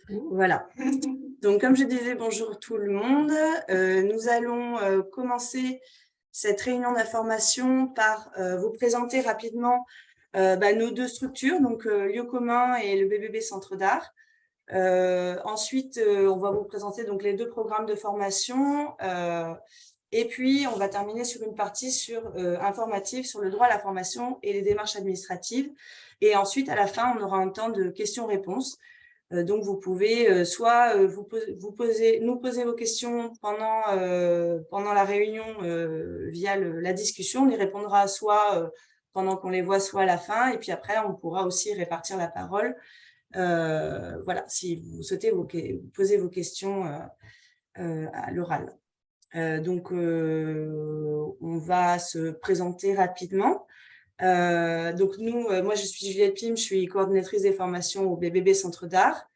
Voilà. Donc, comme je disais, bonjour tout le monde. Nous allons commencer cette réunion d'information par vous présenter rapidement nos deux structures, donc Lieu commun et le BBB Centre d'Art. Ensuite, on va vous présenter donc les deux programmes de formation. Et puis, on va terminer sur une partie informative sur le droit à la formation et les démarches administratives. Et ensuite, à la fin, on aura un temps de questions-réponses. Donc, vous pouvez soit nous poser vos questions pendant la réunion via la discussion. On y répondra soit pendant qu'on les voit, soit à la fin. Et puis après, on pourra aussi répartir la parole. Voilà, si vous souhaitez vous poser vos questions à l'oral. Donc, on va se présenter rapidement. Donc, moi, je suis Juliette Pim, je suis coordinatrice des formations au BBB Centre d'Art.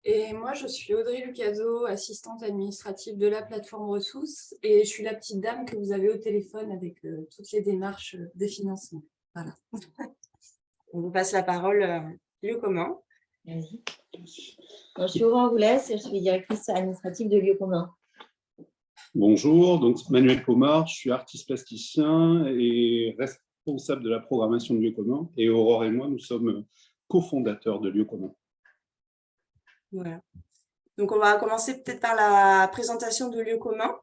Et moi, je suis Audrey Lucazzo, assistante administrative de la plateforme ressources, et je suis la petite dame que vous avez au téléphone avec toutes les démarches des financements. Voilà. On vous passe la parole, Lieu commun. Vas-y. Je suis Aurore Roulès, je suis directrice administrative de Lieu commun. Bonjour, donc Manuel Pomard, je suis artiste plasticien et responsable de la programmation de Lieu commun. Et Aurore et moi, nous sommes cofondateurs de Lieu commun. Voilà. Donc, on va commencer peut-être par la présentation de Lieu commun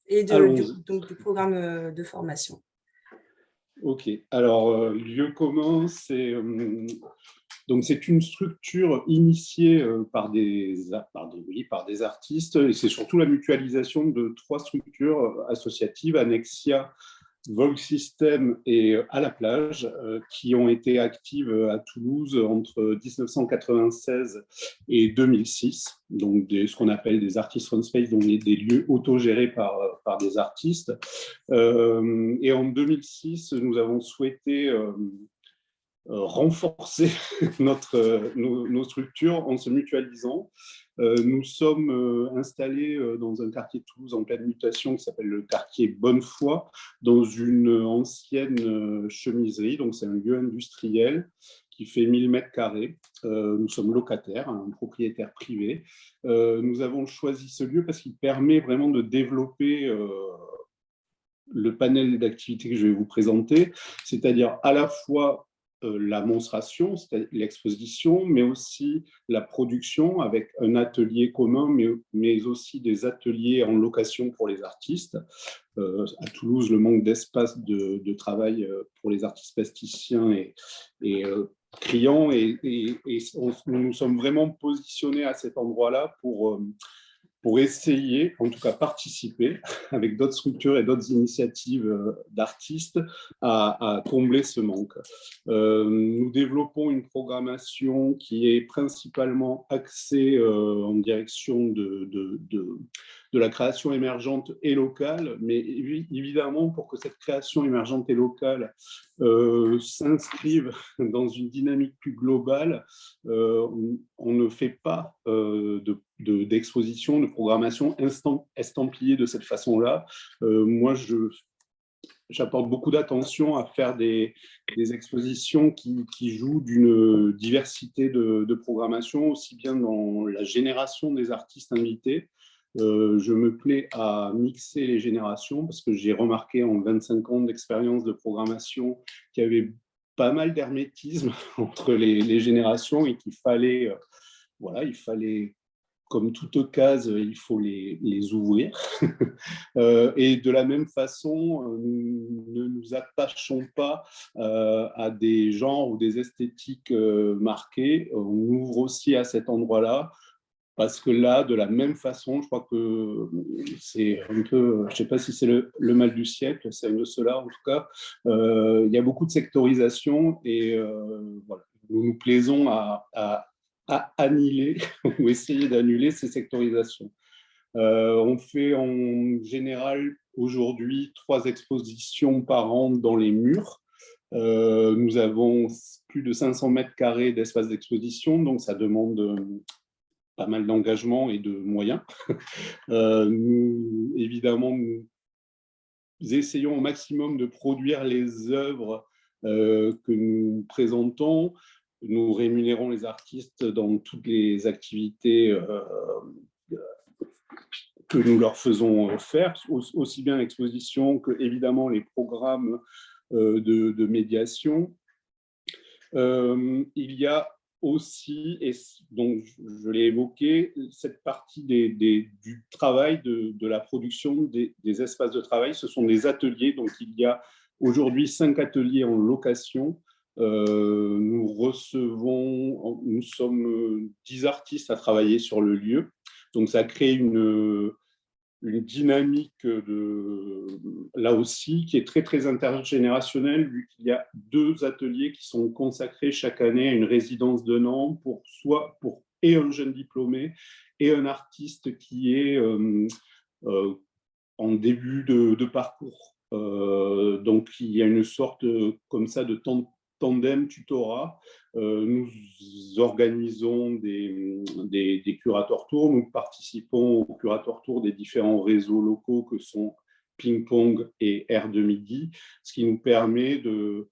et du programme de formation. Ok, alors Lieu commun, c'est une structure initiée par des artistes, et c'est surtout la mutualisation de 3 structures associatives, Annexia, Vogue System et À la plage, qui ont été actives à Toulouse entre 1996 et 2006, donc ce qu'on appelle des artist run space, donc des lieux autogérés par des artistes. Et en 2006, nous avons souhaité renforcer nos structures en se mutualisant. Nous sommes installés dans un quartier de Toulouse en pleine mutation qui s'appelle le quartier Bonnefoy, dans une ancienne chemiserie, donc c'est un lieu industriel qui fait 1000 mètres carrés. Nous sommes locataires, un propriétaire privé. Nous avons choisi ce lieu parce qu'il permet vraiment de développer le panel d'activités que je vais vous présenter, c'est-à-dire à la fois la monstration, c'est-à-dire l'exposition, mais aussi la production avec un atelier commun, mais aussi des ateliers en location pour les artistes. À Toulouse, le manque d'espace de travail pour les artistes plasticiens est criant, et nous nous sommes vraiment positionnés à cet endroit-là pour essayer, en tout cas participer, avec d'autres structures et d'autres initiatives d'artistes, à combler ce manque. Nous développons une programmation qui est principalement axée en direction de la création émergente et locale, mais évidemment, pour que cette création émergente et locale s'inscrive dans une dynamique plus globale, on ne fait pas d'exposition, de programmation estampillée de cette façon-là. Moi, j'apporte beaucoup d'attention à faire des expositions qui jouent d'une diversité de programmation, aussi bien dans la génération des artistes invités. Je me plais à mixer les générations parce que j'ai remarqué en 25 ans d'expérience de programmation qu'il y avait pas mal d'hermétisme entre les générations et qu'il fallait, comme toute case, il faut les ouvrir. Et de la même façon, nous ne nous attachons pas à des genres ou des esthétiques marquées. On ouvre aussi à cet endroit-là, parce que là, de la même façon, je crois que c'est un peu, je ne sais pas si c'est le mal du siècle, c'est un de cela en tout cas, il y a beaucoup de sectorisation, et voilà, nous nous plaisons à annihiler ou essayer d'annuler ces sectorisations. On fait en général aujourd'hui 3 expositions par an dans les murs. Nous avons plus de 500 mètres carrés d'espace d'exposition, donc ça demande pas mal d'engagement et de moyens. Évidemment, nous essayons au maximum de produire les œuvres que nous présentons. nous rémunérons les artistes dans toutes les activités que nous leur faisons faire, aussi bien l'exposition que, évidemment, les programmes de médiation. Il y a aussi, et donc je l'ai évoqué, cette partie du travail, de la production des espaces de travail. Ce sont des ateliers, donc il y a aujourd'hui 5 ateliers en location. Nous sommes 10 artistes à travailler sur le lieu. Donc ça crée une dynamique là aussi qui est très, très intergénérationnelle, vu qu'il y a 2 ateliers qui sont consacrés chaque année à une résidence d'un an pour et un jeune diplômé et un artiste qui est en début de parcours. Donc, il y a une sorte comme ça de tandem tutorat. Nous organisons des curateurs tours. Nous participons au curateur tour des différents réseaux locaux que sont Ping Pong et Air de Midi, ce qui nous permet que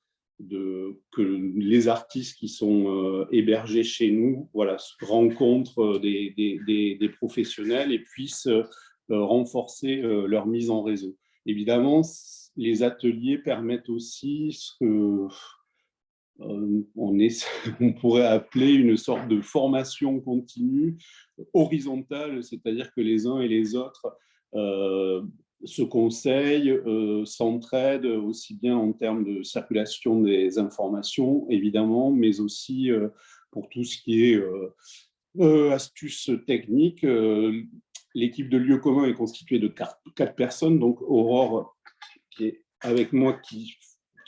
les artistes qui sont hébergés chez nous, voilà, rencontrent des professionnels et puissent renforcer leur mise en réseau. Évidemment, les ateliers permettent aussi ce que on pourrait appeler une sorte de formation continue horizontale, c'est-à-dire que les uns et les autres se conseillent, s'entraident, aussi bien en termes de circulation des informations, évidemment, mais aussi pour tout ce qui est astuces techniques. L'équipe de lieux communs est constituée de 4 personnes, donc Aurore, qui est avec moi, qui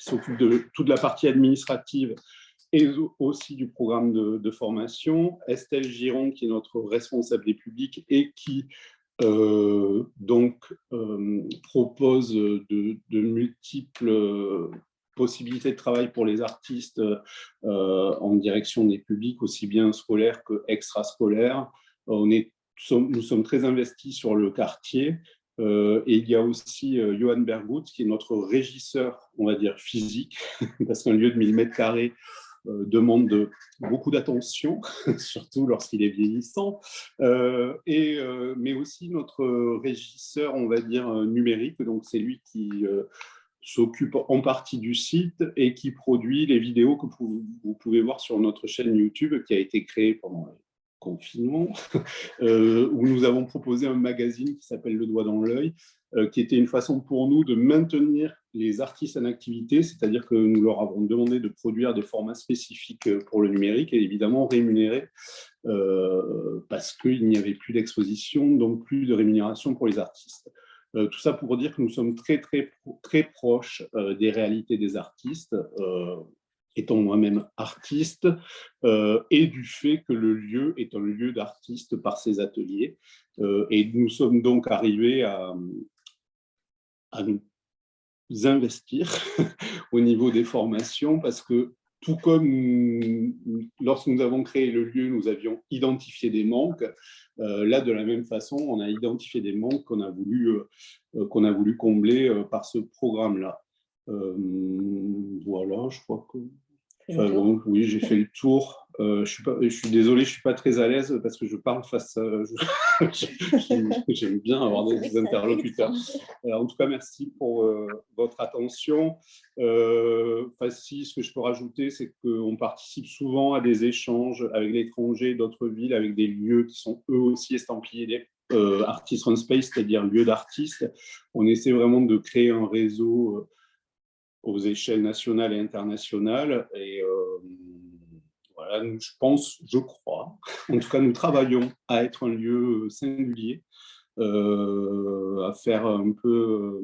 s'occupe de toute la partie administrative et aussi du programme de formation. Estelle Giron, qui est notre responsable des publics et qui propose de multiples possibilités de travail pour les artistes en direction des publics, aussi bien scolaires que extrascolaires. Nous sommes très investis sur le quartier. Et il y a aussi Johan Bergout, qui est notre régisseur, on va dire, physique, parce qu'un lieu de 1000 mètres carrés demande beaucoup d'attention, surtout lorsqu'il est vieillissant, mais aussi notre régisseur, on va dire, numérique. Donc, c'est lui qui s'occupe en partie du site et qui produit les vidéos que vous pouvez voir sur notre chaîne YouTube, qui a été créée pendant le confinement, où nous avons proposé un magazine qui s'appelle Le Doigt dans l'œil, qui était une façon pour nous de maintenir les artistes en activité, c'est-à-dire que nous leur avons demandé de produire des formats spécifiques pour le numérique et évidemment rémunérés, parce qu'il n'y avait plus d'exposition, donc plus de rémunération pour les artistes. Tout ça pour dire que nous sommes très, très, très proches des réalités des artistes, étant moi-même artiste, et du fait que le lieu est un lieu d'artistes par ses ateliers. Et nous sommes donc arrivés à nous investir au niveau des formations, parce que tout comme lorsque nous avons créé le lieu, nous avions identifié des manques, là, de la même façon, on a identifié des manques qu'on a voulu combler par ce programme-là. Voilà, je crois que... Enfin, bon, oui, j'ai fait le tour. Je suis désolé, je ne suis pas très à l'aise parce que je parle face à... J'aime bien avoir des interlocuteurs. En tout cas, merci pour votre attention. Si, ce que je peux rajouter, c'est qu'on participe souvent à des échanges avec l'étranger, d'autres villes, avec des lieux qui sont eux aussi estampillés Artist on Space, c'est-à-dire lieux d'artistes. On essaie vraiment de créer un réseau aux échelles nationales et internationales. Et voilà, je crois, en tout cas, nous travaillons à être un lieu singulier, à faire un peu...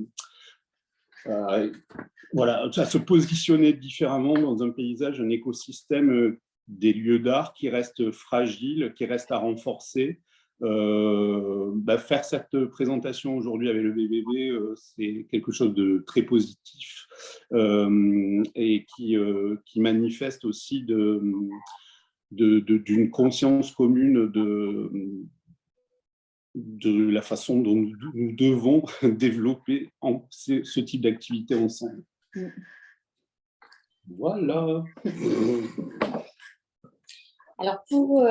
voilà, à se positionner différemment dans un paysage, un écosystème des lieux d'art qui reste fragile, qui reste à renforcer. Faire cette présentation aujourd'hui avec le BBB, c'est quelque chose de très positif et qui manifeste aussi d'une conscience commune de la façon dont nous devons développer ce type d'activité ensemble. Voilà. Alors, pour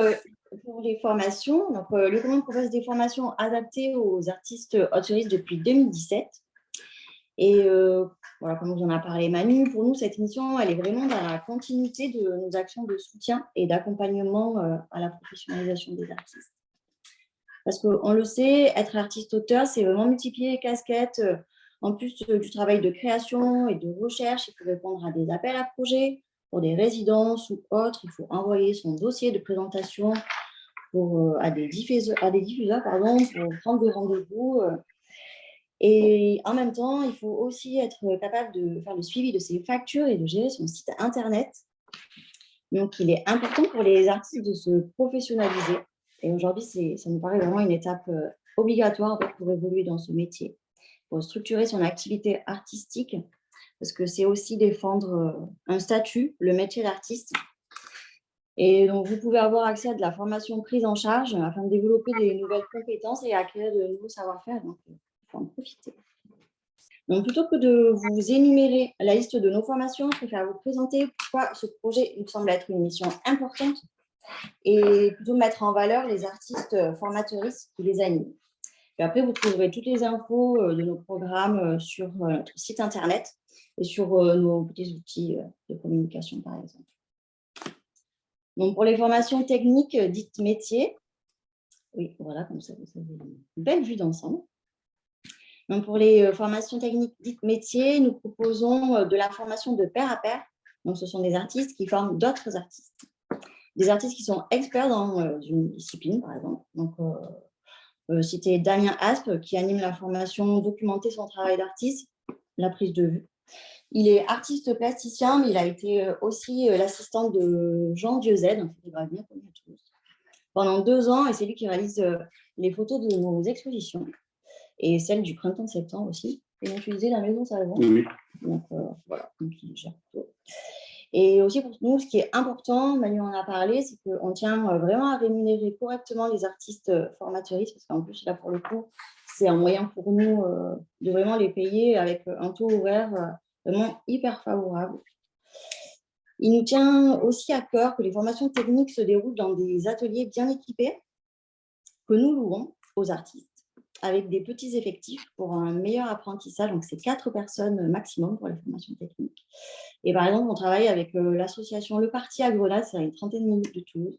les formations, donc, le Commande propose des formations adaptées aux artistes autoristes depuis 2017. Et voilà, comme vous en a parlé Manu, pour nous, cette mission, elle est vraiment dans la continuité de nos actions de soutien et d'accompagnement à la professionnalisation des artistes. Parce qu'on le sait, être artiste-auteur, c'est vraiment multiplier les casquettes. En plus du travail de création et de recherche, il faut répondre à des appels à projets pour des résidences ou autres. Il faut envoyer son dossier de présentation à des diffuseurs pour prendre des rendez-vous. Et en même temps, il faut aussi être capable de faire le suivi de ses factures et de gérer son site Internet. Donc, il est important pour les artistes de se professionnaliser. Et aujourd'hui, ça nous paraît vraiment une étape obligatoire pour évoluer dans ce métier, pour structurer son activité artistique, parce que c'est aussi défendre un statut, le métier d'artiste. Et donc, vous pouvez avoir accès à de la formation prise en charge afin de développer des nouvelles compétences et acquérir de nouveaux savoir-faire. Donc, il faut en profiter. Donc, plutôt que de vous énumérer la liste de nos formations, je préfère vous présenter pourquoi ce projet me semble être une mission importante et plutôt mettre en valeur les artistes formateuristes qui les animent. Et après, vous trouverez toutes les infos de nos programmes sur notre site Internet et sur nos petits outils de communication, par exemple. Donc, pour les formations techniques dites métiers, oui, voilà, comme ça, vous avez une belle vue d'ensemble. Donc, pour les formations techniques dites métiers, nous proposons de la formation de pair à pair. Donc, ce sont des artistes qui forment d'autres artistes. Des artistes qui sont experts dans une discipline, par exemple. Donc, citer Damien Aspe, qui anime la formation Documenter son travail d'artiste, la prise de vue. Il est artiste plasticien, mais il a été aussi l'assistant de Jean Dieuzel, un photographe bien connu à Toulouse, pendant 2 ans, et c'est lui qui réalise les photos de nos expositions et celles du printemps-septembre aussi. Et on utilisait la maison Salvant. Oui. Donc voilà, donc il gère tout. Et aussi pour nous, ce qui est important, Manu en a parlé, c'est qu'on tient vraiment à rémunérer correctement les artistes formateuristes, parce qu'en plus, là, pour le coup, c'est un moyen pour nous de vraiment les payer avec un taux horaire vraiment hyper favorable. Il nous tient aussi à cœur que les formations techniques se déroulent dans des ateliers bien équipés que nous louons aux artistes, avec des petits effectifs pour un meilleur apprentissage. Donc, c'est 4 personnes maximum pour les formations techniques. Et par exemple, on travaille avec l'association Le Parti à Grenade, c'est à une trentaine de minutes de Toulouse,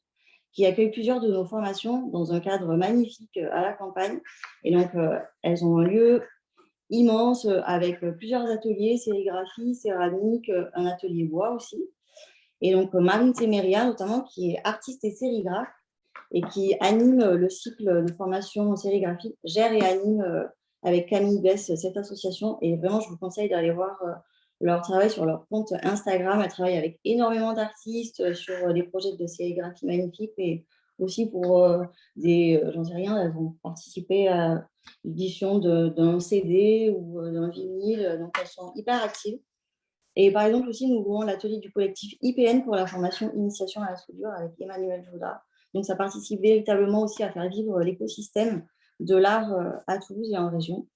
qui accueille plusieurs de nos formations dans un cadre magnifique à la campagne. Et donc, elles ont un lieu immense avec plusieurs ateliers, sérigraphie, céramique, un atelier bois aussi. Et donc, Marine Temeria, notamment, qui est artiste et sérigraphe et qui anime le cycle de formation en sérigraphie, gère et anime avec Camille Bess cette association. Et vraiment, je vous conseille d'aller voir leur travail sur leur compte Instagram. Elle travaille avec énormément d'artistes sur des projets de sérigraphie magnifiques et aussi pour j'en sais rien, elles ont participé à l'édition d'un CD ou d'un vinyle, donc elles sont hyper actives. Et par exemple aussi, nous louons l'atelier du collectif IPN pour la formation Initiation à la soudure avec Emmanuel Joudra. Donc ça participe véritablement aussi à faire vivre l'écosystème de l'art à Toulouse et en région.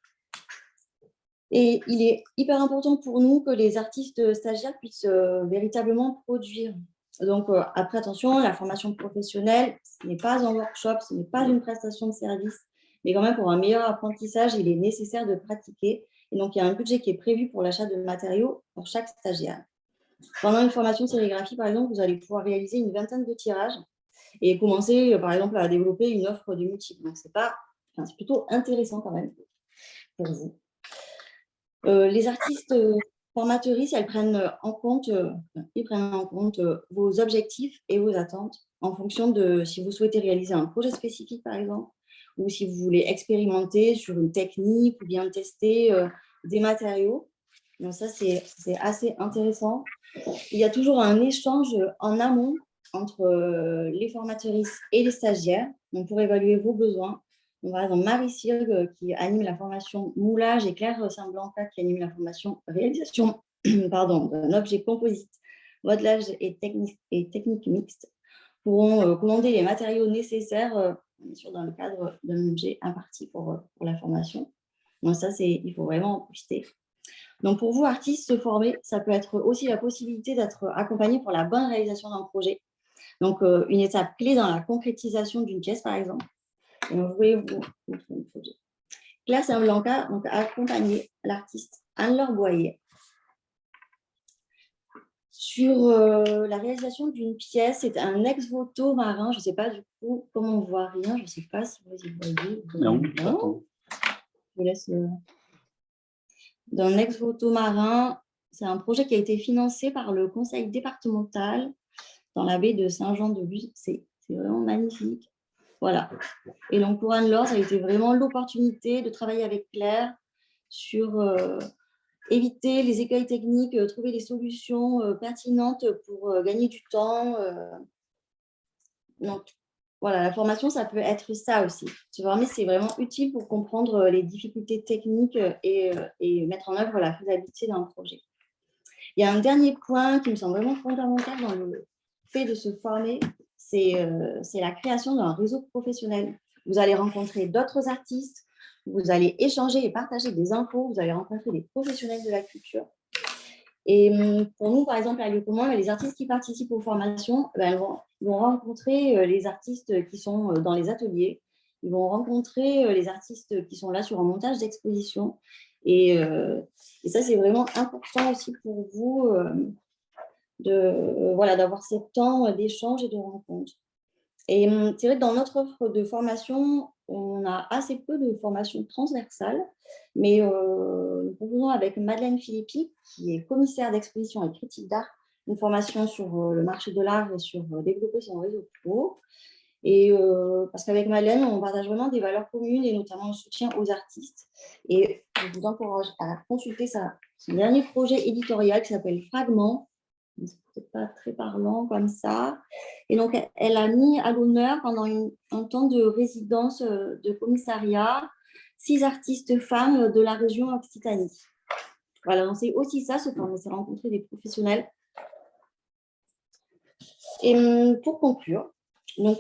Et il est hyper important pour nous que les artistes stagiaires puissent véritablement produire. Donc, après, attention, la formation professionnelle, ce n'est pas un workshop, ce n'est pas une prestation de service, mais quand même, pour un meilleur apprentissage, il est nécessaire de pratiquer. Et donc, il y a un budget qui est prévu pour l'achat de matériaux pour chaque stagiaire. Pendant une formation de sérigraphie, par exemple, vous allez pouvoir réaliser une vingtaine de tirages et commencer, par exemple, à développer une offre de multiples. Donc, c'est plutôt intéressant quand même pour vous. Les artistes formateuristes, ils prennent en compte vos objectifs et vos attentes en fonction de si vous souhaitez réaliser un projet spécifique, par exemple, ou si vous voulez expérimenter sur une technique ou bien tester des matériaux. Donc ça, c'est assez intéressant. Il y a toujours un échange en amont entre les formateuristes et les stagiaires pour évaluer vos besoins. Donc, par exemple, Marie Sirgue qui anime la formation moulage et Claire Saint-Blanca qui anime la formation réalisation d'un objet composite, modelage et technique mixte pourront commander les matériaux nécessaires bien sûr, dans le cadre d'un objet imparti pour la formation. Donc ça, il faut vraiment en profiter. Donc pour vous, artistes, se former, ça peut être aussi la possibilité d'être accompagné pour la bonne réalisation d'un projet Donc, une étape clé dans la concrétisation d'une pièce, par exemple. Et on voulait vous montrer une photo. Claire Saint-Blanca a accompagné l'artiste Anne-Laure Boyer sur la réalisation d'une pièce. C'est un ex-voto marin. Je ne sais pas du coup comment on voit rien. Je ne sais pas si vous y voyez. Non, je vous laisse. D'un ex-voto marin, c'est un projet qui a été financé par le conseil départemental dans la baie de Saint-Jean-de-Luz. C'est vraiment magnifique. Voilà. Et donc, pour Anne-Laure, ça a été vraiment l'opportunité de travailler avec Claire sur éviter les écueils techniques, trouver des solutions pertinentes pour gagner du temps. Donc, voilà, la formation, ça peut être ça aussi. Se former, c'est vraiment utile pour comprendre les difficultés techniques et mettre en œuvre la faisabilité d'un projet. Il y a un dernier point qui me semble vraiment fondamental dans le fait de se former, c'est la création d'un réseau professionnel. Vous allez rencontrer d'autres artistes, vous allez échanger et partager des infos, vous allez rencontrer des professionnels de la culture. Et pour nous, par exemple, à Lieu commun, les artistes qui participent aux formations, ils vont rencontrer les artistes qui sont dans les ateliers, ils vont rencontrer les artistes qui sont là sur un montage d'exposition. Et ça, c'est vraiment important aussi pour vous d'avoir ce temps d'échange et de rencontre. Et c'est vrai que dans notre offre de formation, on a assez peu de formations transversales, mais nous proposons avec Madeleine Philippi, qui est commissaire d'exposition et critique d'art, une formation sur le marché de l'art et sur développer son réseau pro. Et parce qu'avec Madeleine, on partage vraiment des valeurs communes et notamment le soutien aux artistes. Et je vous encourage à consulter son dernier projet éditorial qui s'appelle Fragments. C'est peut-être pas très parlant comme ça. Et donc, elle a mis à l'honneur pendant un temps de résidence de commissariat 6 artistes femmes de la région Occitanie. Voilà, donc c'est aussi ça, se former, c'est rencontrer des professionnels. Et pour conclure, donc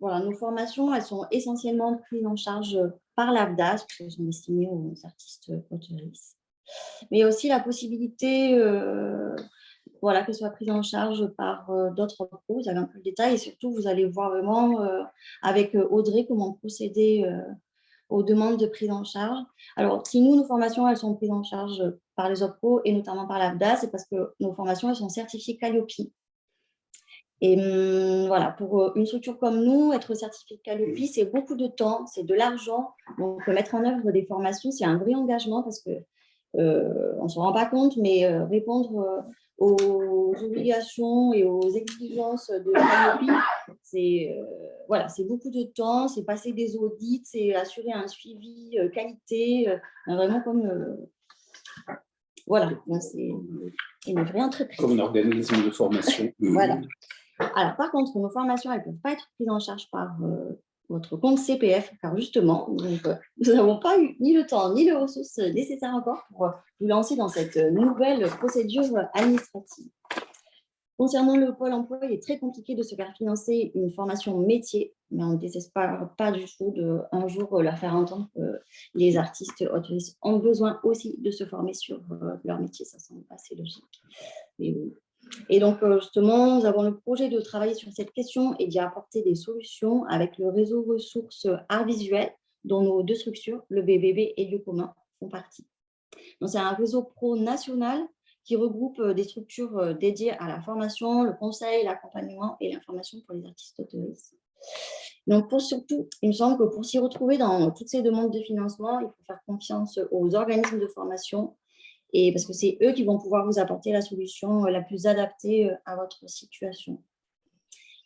voilà, nos formations, elles sont essentiellement prises en charge par l'AFDAS, parce qu'elles sont destinées aux artistes autoristes. Mais il y a aussi la possibilité voilà, que ce soit prise en charge par d'autres pros. Vous avez un peu le détail et surtout, vous allez voir vraiment avec Audrey comment procéder aux demandes de prise en charge. Alors, si nous, nos formations, elles sont prises en charge par les autres pros et notamment par l'AFDA, c'est parce que nos formations, elles sont certifiées Calliope. Et voilà, pour une structure comme nous, être certifié Calliope, c'est beaucoup de temps, c'est de l'argent. Donc, mettre en œuvre des formations, c'est un vrai engagement parce que on ne se rend pas compte, mais répondre aux obligations et aux exigences de Calliope, voilà, c'est beaucoup de temps, c'est passer des audits, c'est assurer un suivi qualité, vraiment comme voilà, c'est une vraie entreprise. Comme un organisme de formation. Voilà. Alors, par contre, nos formations, elles ne peuvent pas être prises en charge par votre compte CPF, car justement, nous n'avons pas eu ni le temps ni les ressources nécessaires encore pour vous lancer dans cette nouvelle procédure administrative. Concernant le Pôle emploi, il est très compliqué de se faire financer une formation métier, mais on ne désespère pas du tout d'un jour leur faire entendre que les artistes autoristes ont besoin aussi de se former sur leur métier. Ça semble assez logique. Et donc, justement, nous avons le projet de travailler sur cette question et d'y apporter des solutions avec le réseau ressources art visuel, dont nos 2 structures, le BBB et Lieu commun, font partie. Donc, c'est un réseau pro national qui regroupe des structures dédiées à la formation, le conseil, l'accompagnement et l'information pour les artistes autoristes. Donc, surtout, il me semble que pour s'y retrouver dans toutes ces demandes de financement, il faut faire confiance aux organismes de formation, et parce que c'est eux qui vont pouvoir vous apporter la solution la plus adaptée à votre situation.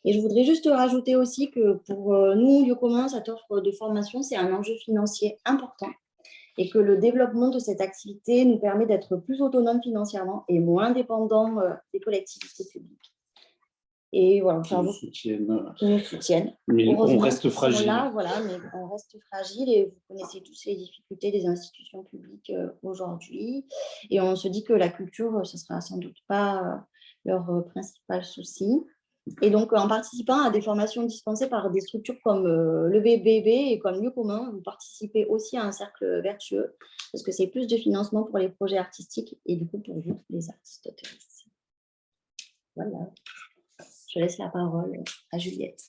Et je voudrais juste rajouter aussi que pour nous, Lieu commun, cette offre de formation, c'est un enjeu financier important et que le développement de cette activité nous permet d'être plus autonomes financièrement et moins dépendants des collectivités publiques. Et voilà, qui nous soutiennent. Mais on reste fragile. Là, voilà, mais on reste fragile et vous connaissez tous les difficultés des institutions publiques aujourd'hui. Et on se dit que la culture, ce ne sera sans doute pas leur principal souci. Et donc, en participant à des formations dispensées par des structures comme le BBB et comme Lieu commun, vous participez aussi à un cercle vertueux parce que c'est plus de financement pour les projets artistiques et du coup pour vous, les artistes autoristes. Voilà. je laisse la parole à Juliette.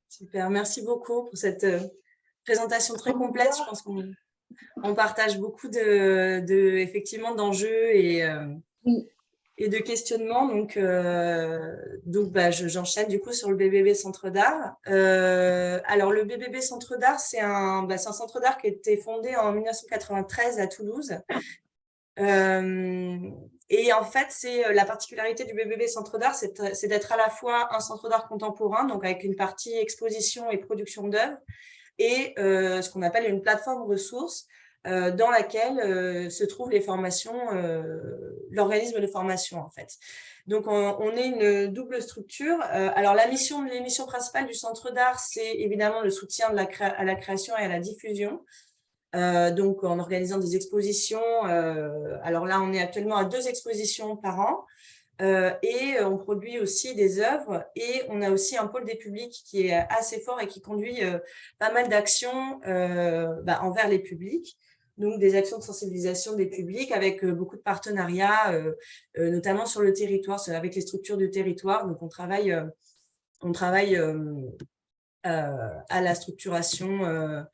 Super, merci beaucoup pour cette présentation très complète. Je pense qu'on partage beaucoup effectivement d'enjeux et de questionnements. Donc j'enchaîne du coup sur le BBB Centre d'Art. Alors, le BBB Centre d'Art, c'est un centre d'art qui a été fondé en 1993 à Toulouse. Et en fait, c'est la particularité du BBB Centre d'Art, c'est d'être à la fois un centre d'art contemporain, donc avec une partie exposition et production d'œuvres, et ce qu'on appelle une plateforme ressources dans laquelle se trouvent les formations, l'organisme de formation en fait. Donc, on est une double structure. Alors, les missions principales du Centre d'Art, c'est évidemment le soutien à la création et à la diffusion. Donc, en organisant des expositions. Alors là, on est actuellement à 2 expositions par an. Et on produit aussi des œuvres et on a aussi un pôle des publics qui est assez fort et qui conduit pas mal d'actions envers les publics. Donc, des actions de sensibilisation des publics avec beaucoup de partenariats, notamment sur le territoire, avec les structures du territoire. Donc, on travaille à la structuration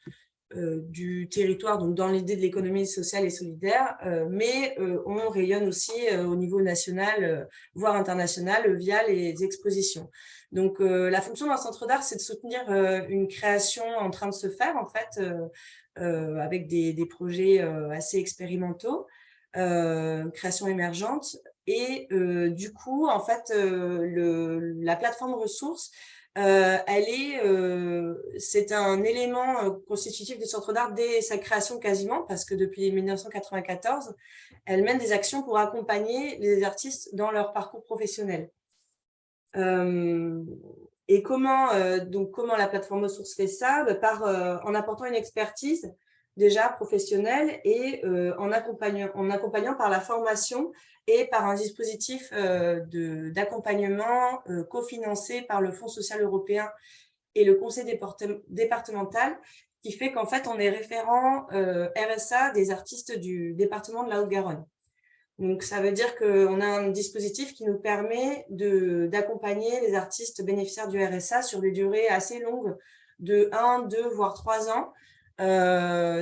du territoire, donc dans l'idée de l'économie sociale et solidaire, mais on rayonne aussi au niveau national, voire international, via les expositions. Donc, la fonction d'un centre d'art, c'est de soutenir une création en train de se faire, en fait, avec des projets assez expérimentaux, création émergente. Et du coup, en fait, la plateforme ressources, c'est un élément constitutif du Centre d'Art dès sa création quasiment, parce que depuis 1994, elle mène des actions pour accompagner les artistes dans leur parcours professionnel. Et comment la plateforme ressources fait ça? En apportant une expertise déjà professionnelle et en accompagnant par la formation et par un dispositif d'accompagnement cofinancé par le Fonds social européen et le conseil départemental, qui fait qu'en fait, on est référent RSA des artistes du département de la Haute-Garonne. Donc, ça veut dire qu'on a un dispositif qui nous permet d'accompagner les artistes bénéficiaires du RSA sur des durées assez longues, de 1, 2, voire 3 ans.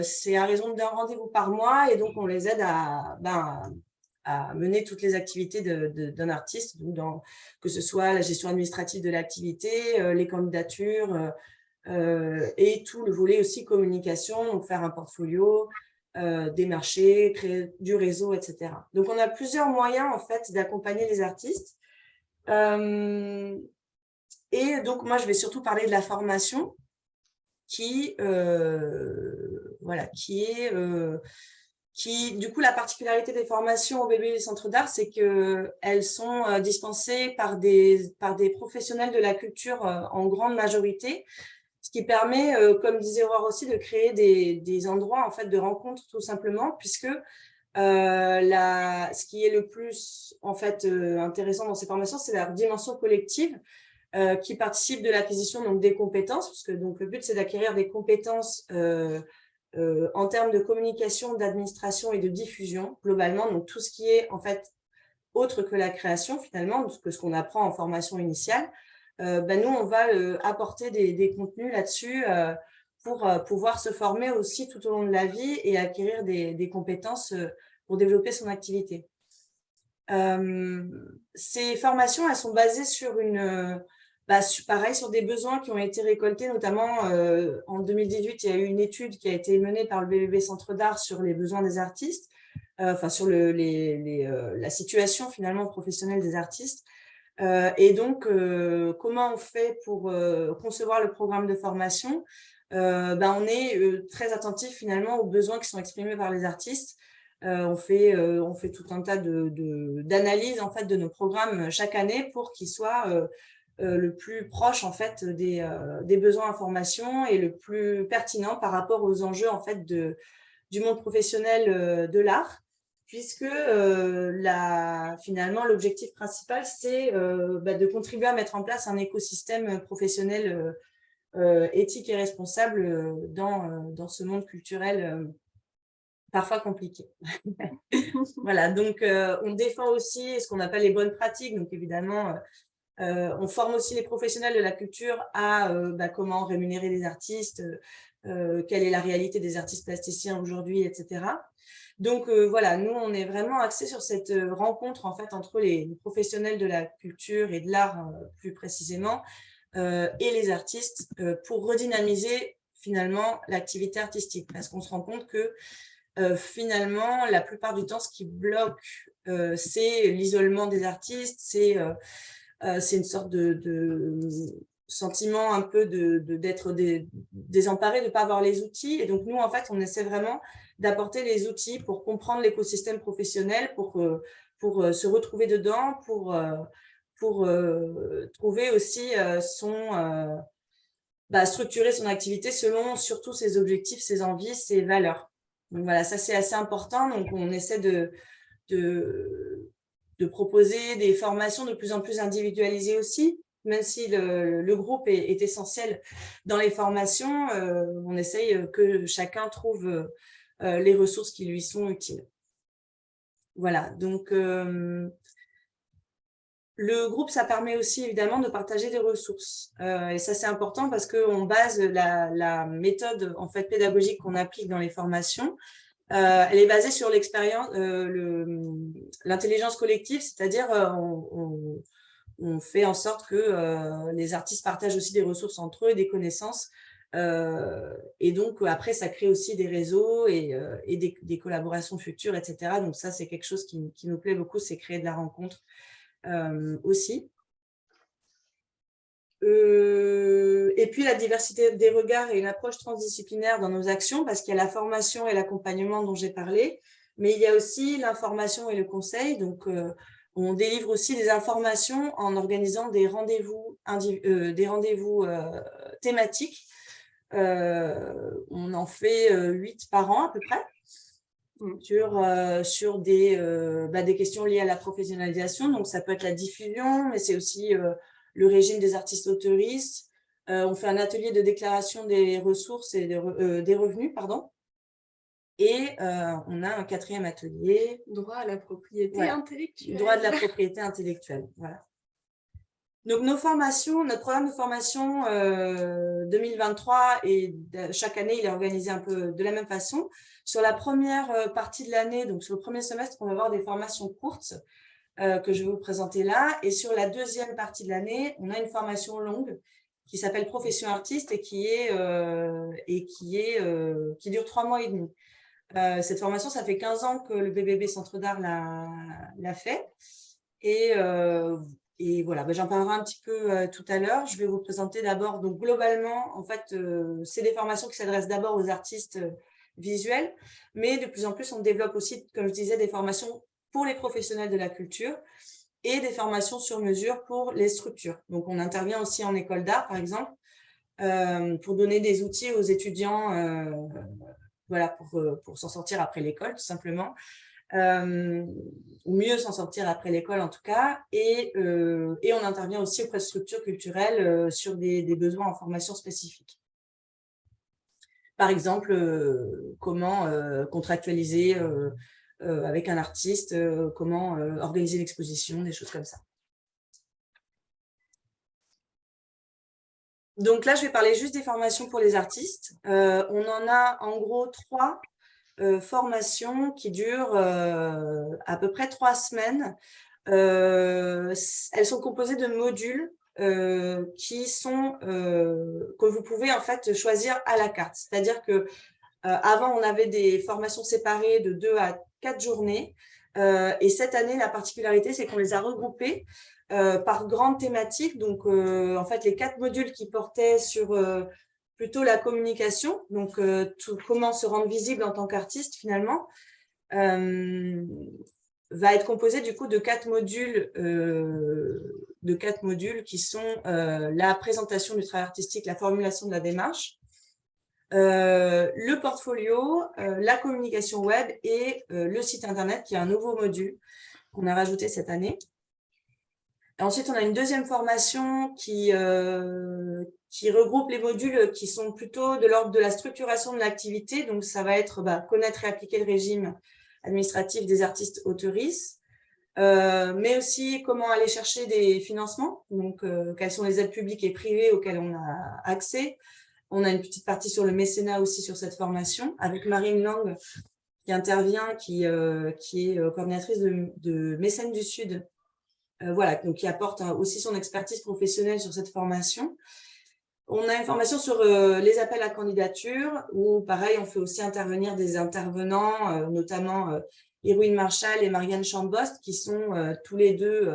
C'est à raison d'un rendez-vous par mois, et donc on les aide à mener toutes les activités d'un artiste, que ce soit la gestion administrative de l'activité, les candidatures, et tout le volet aussi communication, donc faire un portfolio, démarcher, créer du réseau, etc. Donc, on a plusieurs moyens, en fait, d'accompagner les artistes. Et donc, moi, je vais surtout parler de la formation qui du coup, la particularité des formations au BBB Centre d'Art, c'est qu'elles sont dispensées par des professionnels de la culture en grande majorité, ce qui permet, comme disait Aurore aussi, de créer des endroits en fait, de rencontre tout simplement, puisque ce qui est le plus en fait, intéressant dans ces formations, c'est la dimension collective qui participe de l'acquisition des compétences, parce que donc, le but, c'est d'acquérir des compétences en termes de communication, d'administration et de diffusion, globalement, donc tout ce qui est en fait autre que la création finalement, que ce qu'on apprend en formation initiale, nous on va apporter des contenus là-dessus pour pouvoir se former aussi tout au long de la vie et acquérir des compétences pour développer son activité. Ces formations, elles sont basées sur pareil, sur des besoins qui ont été récoltés, notamment en 2018, il y a eu une étude qui a été menée par le BBB Centre d'Art sur les besoins des artistes, sur la situation finalement professionnelle des artistes. Et donc, comment on fait pour concevoir le programme de formation? On est très attentif finalement aux besoins qui sont exprimés par les artistes. On fait tout un tas d'analyses en fait, de nos programmes chaque année pour qu'ils soient le plus proche en fait des besoins en formation et le plus pertinent par rapport aux enjeux en fait du monde professionnel de l'art, puisque finalement l'objectif principal c'est de contribuer à mettre en place un écosystème professionnel éthique et responsable dans ce monde culturel parfois compliqué. Voilà, donc on défend aussi ce qu'on appelle les bonnes pratiques. Donc évidemment, on forme aussi les professionnels de la culture à comment rémunérer les artistes, quelle est la réalité des artistes plasticiens aujourd'hui, etc. Donc voilà, nous, on est vraiment axés sur cette rencontre en fait entre les professionnels de la culture et de l'art plus précisément et les artistes pour redynamiser finalement l'activité artistique. Parce qu'on se rend compte que finalement, la plupart du temps, ce qui bloque, c'est l'isolement des artistes, c'est une sorte de sentiment un peu d'être désemparé, de ne pas avoir les outils. Et donc, nous, en fait, on essaie vraiment d'apporter les outils pour comprendre l'écosystème professionnel, pour se retrouver dedans, pour trouver aussi structurer son activité selon surtout ses objectifs, ses envies, ses valeurs. Donc voilà, ça c'est assez important. Donc on essaie de proposer des formations de plus en plus individualisées aussi, même si le groupe est essentiel dans les formations, on essaye que chacun trouve les ressources qui lui sont utiles. Voilà, donc le groupe, ça permet aussi évidemment de partager des ressources. Et ça, c'est important parce qu'on base la méthode en fait, pédagogique qu'on applique dans les formations. Elle est basée sur l'expérience, l'intelligence collective, c'est-à-dire on fait en sorte que les artistes partagent aussi des ressources entre eux, des connaissances. Et donc, après, ça crée aussi des réseaux et des collaborations futures, etc. Donc ça, c'est quelque chose qui nous plaît beaucoup, c'est créer de la rencontre. Aussi. Et puis la diversité des regards et une approche transdisciplinaire dans nos actions, parce qu'il y a la formation et l'accompagnement dont j'ai parlé, mais il y a aussi l'information et le conseil. Donc, on délivre aussi des informations en organisant des rendez-vous thématiques. On en fait 8 par an à peu près. Sur des questions liées à la professionnalisation. Donc, ça peut être la diffusion, mais c'est aussi le régime des artistes autoristes. On fait un atelier de déclaration des ressources et des revenus, pardon. Et on a un 4e atelier. Droit à la propriété intellectuelle. Droit de la propriété intellectuelle, voilà. Donc, notre programme de formation 2023, et chaque année, il est organisé un peu de la même façon. Sur la première partie de l'année, donc sur le premier semestre, on va avoir des formations courtes que je vais vous présenter là. Et sur la deuxième partie de l'année, on a une formation longue qui s'appelle Profession artiste et qui dure 3 mois et demi. Cette formation, ça fait 15 ans que le BBB Centre d'Art l'a fait. Et voilà, j'en parlerai un petit peu tout à l'heure. Je vais vous présenter d'abord, donc globalement, en fait, c'est des formations qui s'adressent d'abord aux artistes visuels, mais de plus en plus, on développe aussi, comme je disais, des formations pour les professionnels de la culture et des formations sur mesure pour les structures. Donc, on intervient aussi en école d'art, par exemple, pour donner des outils aux étudiants voilà, pour s'en sortir après l'école, tout simplement. Ou mieux s'en sortir après l'école en tout cas, et on intervient aussi auprès de structures culturelles sur des besoins en formation spécifique. Par exemple, comment contractualiser avec un artiste, comment organiser l'exposition, des choses comme ça. Donc là, je vais parler juste des formations pour les artistes. On en a en gros 3 formations qui durent à peu près 3 semaines. Elles sont composées de modules que vous pouvez en fait choisir à la carte. C'est-à-dire que avant, on avait des formations séparées de 2 à 4 journées. Et cette année, la particularité, c'est qu'on les a regroupées par grandes thématiques. Donc, en fait, les 4 modules qui portaient sur plutôt la communication, donc comment se rendre visible en tant qu'artiste finalement, va être composé du coup de 4 modules qui sont la présentation du travail artistique, la formulation de la démarche, le portfolio, la communication web et le site internet, qui est un nouveau module qu'on a rajouté cette année. Ensuite, on a une deuxième formation qui regroupe les modules qui sont plutôt de l'ordre de la structuration de l'activité. Donc, ça va être connaître et appliquer le régime administratif des artistes auteuristes, mais aussi comment aller chercher des financements, donc quelles sont les aides publiques et privées auxquelles on a accès. On a une petite partie sur le mécénat aussi sur cette formation, avec Marine Lang qui intervient, qui est coordinatrice de Mécènes du Sud, voilà, donc qui apporte aussi son expertise professionnelle sur cette formation. On a une formation sur les appels à candidature, où pareil, on fait aussi intervenir des intervenants, notamment Irwin Marshall et Marianne Chambost, qui sont tous les deux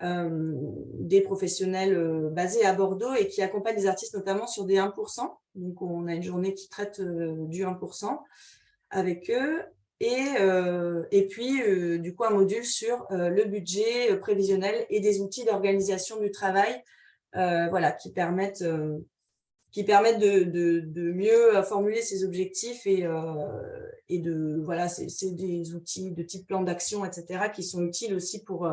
des professionnels basés à Bordeaux et qui accompagnent les artistes notamment sur des 1%. Donc, on a une journée qui traite du 1% avec eux. Et puis, du coup, un module sur le budget prévisionnel et des outils d'organisation du travail, voilà, qui permettent de mieux formuler ses objectifs et voilà, c'est des outils de type plan d'action, etc., qui sont utiles aussi pour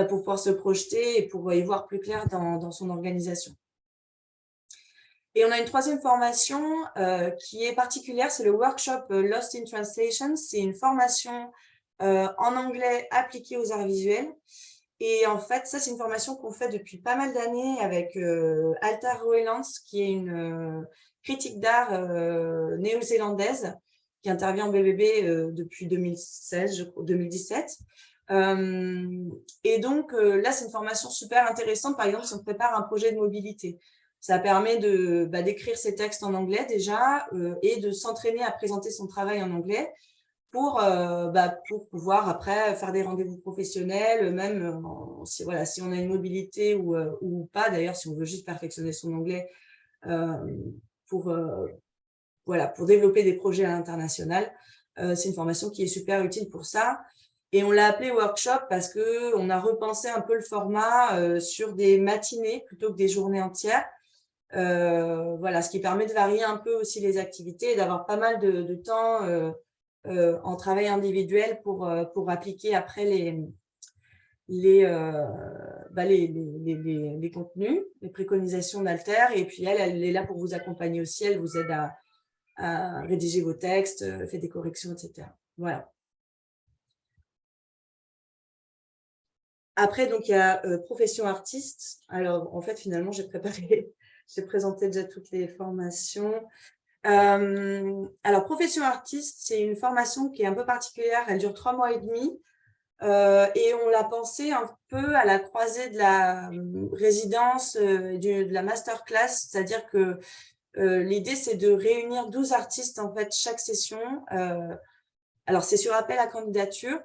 pouvoir se projeter et pour y voir plus clair dans son organisation. Et on a une troisième formation qui est particulière, c'est le workshop Lost in Translation. C'est une formation en anglais appliquée aux arts visuels. Et en fait, ça, c'est une formation qu'on fait depuis pas mal d'années avec Alta Roelands, qui est une critique d'art néo-zélandaise qui intervient en BBB depuis 2017. Et donc, là, c'est une formation super intéressante. Par exemple, si on prépare un projet de mobilité, ça permet d'écrire ses textes en anglais déjà et de s'entraîner à présenter son travail en anglais pour pouvoir après faire des rendez-vous professionnels, même si on a une mobilité ou pas, d'ailleurs, si on veut juste perfectionner son anglais pour développer des projets à l'international. C'est une formation qui est super utile pour ça. Et on l'a appelé workshop parce qu'on a repensé un peu le format sur des matinées plutôt que des journées entières. Voilà, ce qui permet de varier un peu aussi les activités et d'avoir pas mal de temps en travail individuel pour appliquer après les contenus, les préconisations d'Alter. Et puis elle est là pour vous accompagner aussi. Elle vous aide à rédiger vos textes, fait des corrections, etc. Voilà. Après, donc, il y a profession artiste. Alors, en fait, finalement, j'ai présenté déjà toutes les formations. Alors, profession artiste, c'est une formation qui est un peu particulière. Elle dure 3 mois et demi. Et on l'a pensée un peu à la croisée de la résidence, de la masterclass. C'est-à-dire que l'idée, c'est de réunir 12 artistes, en fait, chaque session. Alors, c'est sur appel à candidature.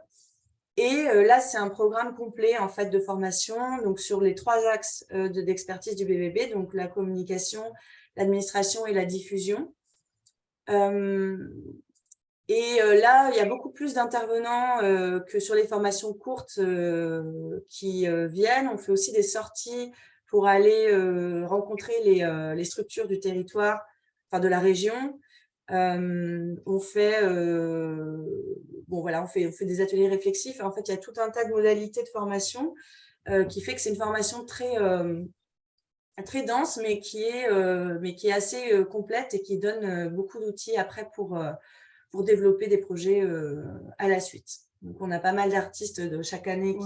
Et là, c'est un programme complet en fait de formation, donc sur les 3 axes d'expertise du BBB, donc la communication, l'administration et la diffusion. Et là, il y a beaucoup plus d'intervenants que sur les formations courtes qui viennent. On fait aussi des sorties pour aller rencontrer les structures du territoire, enfin de la région. On fait on fait des ateliers réflexifs. En fait, il y a tout un tas de modalités de formation qui fait que c'est une formation très dense, mais qui est assez complète et qui donne beaucoup d'outils après pour développer des projets à la suite. Donc, on a pas mal d'artistes de chaque année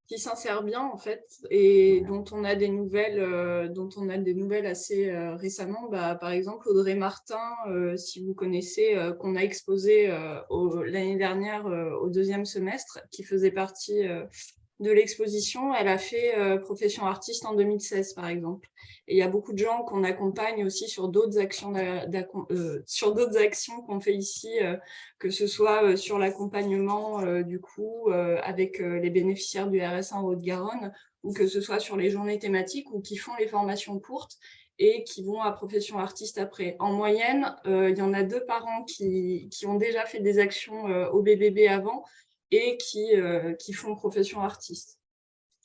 qui s'insère bien en fait et dont on a des nouvelles assez récemment, par exemple Audrey Martin, si vous connaissez, qu'on a exposé l'année dernière au 2e semestre, qui faisait partie de l'exposition. Elle a fait profession artiste en 2016 par exemple, et il y a beaucoup de gens qu'on accompagne aussi sur d'autres actions qu'on fait ici, que ce soit sur l'accompagnement du coup avec les bénéficiaires du RSA en Haute-Garonne, ou que ce soit sur les journées thématiques, ou qui font les formations courtes et qui vont à profession artiste après. En moyenne, il y en a 2 par an qui ont déjà fait des actions au BBB avant et qui font profession artiste.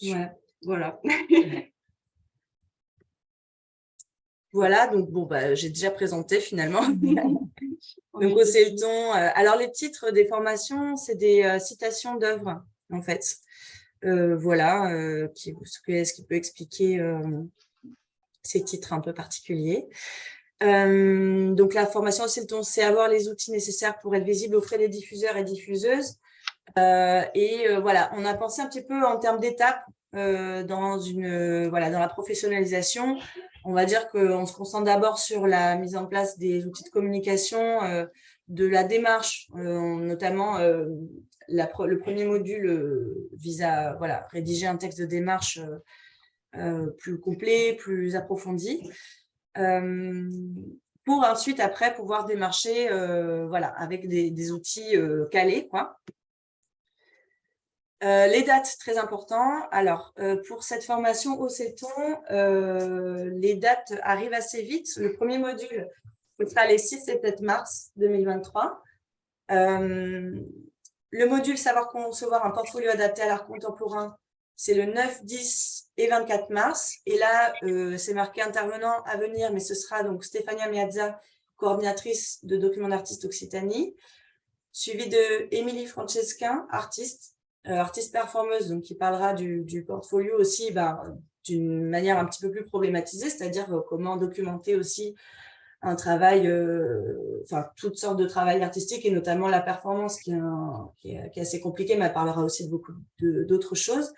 Ouais. Voilà. Voilà, donc bon, j'ai déjà présenté finalement. Donc au Céleton, alors les titres des formations, c'est des citations d'œuvres en fait. Voilà, ce qui peut expliquer ces titres un peu particuliers. Donc, la formation, c'est avoir les outils nécessaires pour être visible auprès des diffuseurs et diffuseuses. Voilà, on a pensé un petit peu en termes d'étapes dans la professionnalisation. On va dire qu'on se concentre d'abord sur la mise en place des outils de communication, de la démarche, notamment le premier module vise à rédiger un texte de démarche plus complet, plus approfondi, pour ensuite, après, pouvoir démarcher avec des outils calés, quoi. Les dates, très important. Alors, pour cette formation au CETON, les dates arrivent assez vite. Le premier module, ce sera les 6 et 7 mars 2023. Le module Savoir concevoir un portfolio adapté à l'art contemporain, c'est le 9, 10 et 24 mars. Et là, c'est marqué intervenant à venir, mais ce sera donc Stefania Miazza, coordinatrice de Documents d'artistes Occitanie, suivi de Émilie Francesquin, artiste performeuse, donc qui parlera du portfolio aussi d'une manière un petit peu plus problématisée, c'est-à-dire comment documenter aussi un travail, toutes sortes de travail artistiques et notamment la performance qui est assez compliquée, mais elle parlera aussi de beaucoup d'autres choses.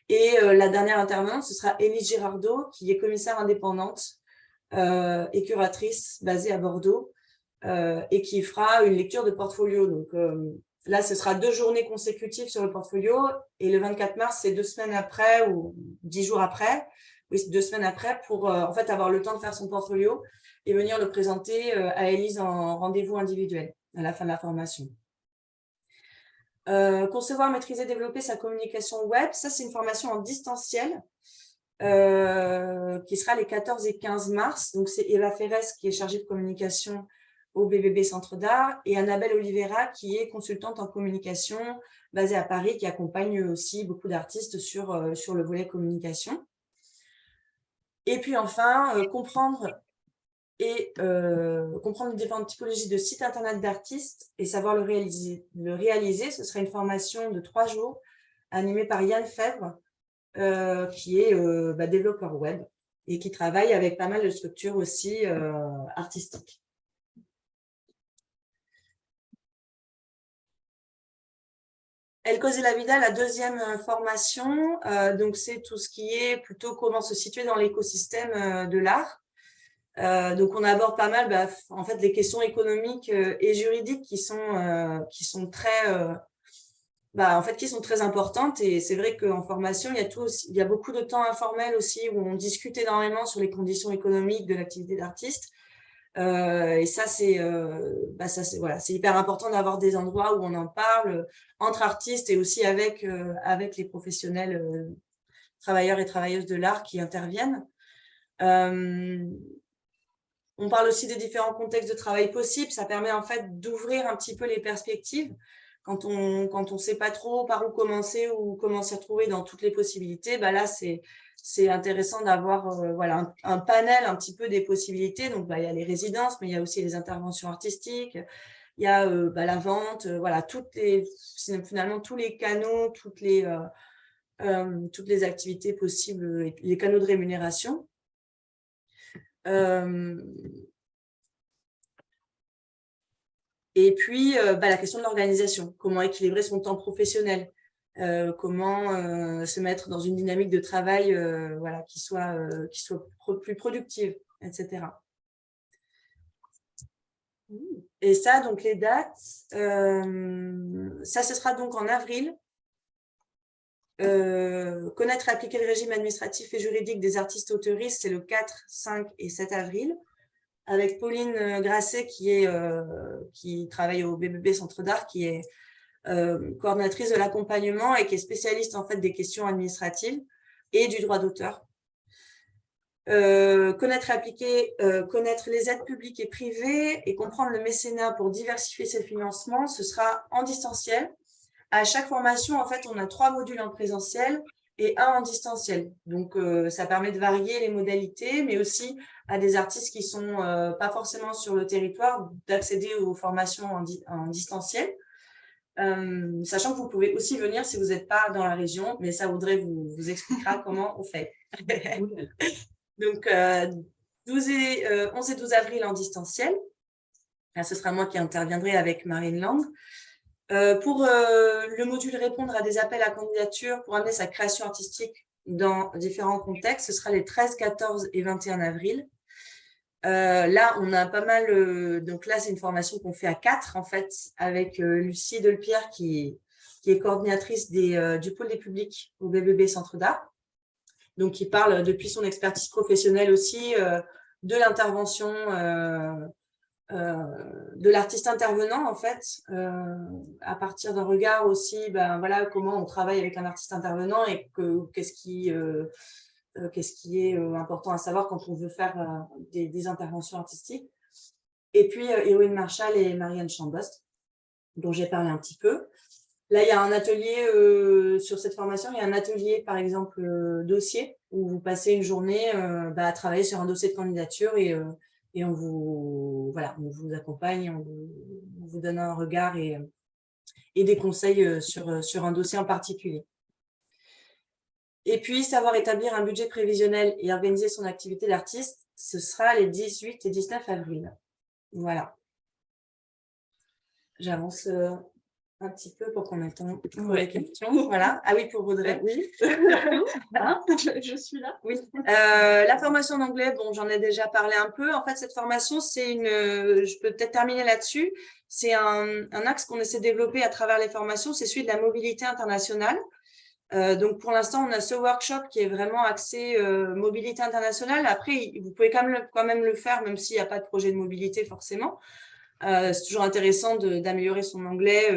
Et la dernière intervenante, ce sera Élise Girardot, qui est commissaire indépendante et curatrice basée à Bordeaux et qui fera une lecture de portfolio. Donc, là, ce sera 2 journées consécutives sur le portfolio et le 24 mars, c'est 2 semaines après ou 10 jours après. Oui, c'est 2 semaines après pour en fait avoir le temps de faire son portfolio et venir le présenter à Élise en rendez-vous individuel à la fin de la formation. Concevoir, maîtriser, développer sa communication web, ça c'est une formation en distanciel qui sera les 14 et 15 mars. Donc, c'est Eva Ferres qui est chargée de communication au BBB Centre d'Art et Annabelle Oliveira qui est consultante en communication basée à Paris, qui accompagne aussi beaucoup d'artistes sur le volet communication. Et puis enfin, comprendre les différentes typologies de sites internet d'artistes et savoir le réaliser. Ce sera une formation de 3 jours animée par Yann Fèvre, qui est développeur web et qui travaille avec pas mal de structures aussi artistiques. El Cos de la Vida, la deuxième formation, donc c'est tout ce qui est plutôt comment se situer dans l'écosystème de l'art. Donc on aborde pas mal en fait les questions économiques et juridiques qui sont très qui sont très importantes. Et c'est vrai qu'en formation, il y a beaucoup de temps informel aussi où on discute énormément sur les conditions économiques de l'activité d'artiste. Et ça, c'est hyper important d'avoir des endroits où on en parle entre artistes et aussi avec les professionnels, travailleurs et travailleuses de l'art qui interviennent. On parle aussi des différents contextes de travail possibles. Ça permet en fait d'ouvrir un petit peu les perspectives. Quand on sait pas trop par où commencer ou comment s'y retrouver dans toutes les possibilités, là, c'est intéressant d'avoir un panel un petit peu des possibilités. Donc, il y a les résidences, mais il y a aussi les interventions artistiques, il y a la vente, finalement tous les canaux, toutes les activités possibles, les canaux de rémunération. Et puis, la question de l'organisation, comment équilibrer son temps professionnel, comment se mettre dans une dynamique de travail qui soit plus productive, etc. Et ça, donc les dates, ça, ce sera donc en avril. Connaître et appliquer le régime administratif et juridique des artistes auteuristes, c'est le 4, 5 et 7 avril. Avec Pauline Grasset qui travaille au BBB Centre d'Art, qui est coordinatrice de l'accompagnement et qui est spécialiste en fait des questions administratives et du droit d'auteur. Connaître et appliquer, connaître les aides publiques et privées et comprendre le mécénat pour diversifier ses financements, ce sera en distanciel. À chaque formation, en fait, on a 3 modules en présentiel et 1 en distanciel. Donc, ça permet de varier les modalités, mais aussi à des artistes qui sont pas forcément sur le territoire, d'accéder aux formations en distanciel. sachant que vous pouvez aussi venir si vous n'êtes pas dans la région, mais ça, Audrey vous expliquera comment on fait. Donc, 11 et 12 avril en distanciel. Là, ce sera moi qui interviendrai avec Marine Land. Pour le module répondre à des appels à candidature pour amener sa création artistique dans différents contextes, ce sera les 13, 14 et 21 avril. Là, on a pas mal… donc là, c'est une formation qu'on fait à 4, en fait, avec Lucie Delpierre, qui est coordinatrice du pôle des publics au BBB Centre d'Art. Donc, qui parle depuis son expertise professionnelle aussi de l'intervention de l'artiste intervenant, en fait, à partir d'un regard aussi, ben, voilà, comment on travaille avec un artiste intervenant et qu'est-ce qui est important à savoir quand on veut faire des interventions artistiques. Et puis, Héroïne Marshall et Marianne Chambost, dont j'ai parlé un petit peu. Là, il y a un atelier sur cette formation, il y a un atelier, par exemple, dossier, où vous passez une journée à travailler sur un dossier de candidature et on vous accompagne, on vous donne un regard et des conseils sur un dossier en particulier. Et puis, savoir établir un budget prévisionnel et organiser son activité d'artiste, ce sera les 18 et 19 avril. Voilà. J'avance un petit peu pour qu'on ait le temps pour les questions. Voilà. Ah oui, pour Audrey. Oui. Je suis là. Oui. La formation en anglais, bon, j'en ai déjà parlé un peu. En fait, cette formation, c'est je peux peut-être terminer là-dessus. C'est un axe qu'on essaie de développer à travers les formations, c'est celui de la mobilité internationale. Donc, pour l'instant, on a ce workshop qui est vraiment axé mobilité internationale. Après, vous pouvez quand même le faire, même s'il n'y a pas de projet de mobilité forcément. C'est toujours intéressant d'améliorer son anglais,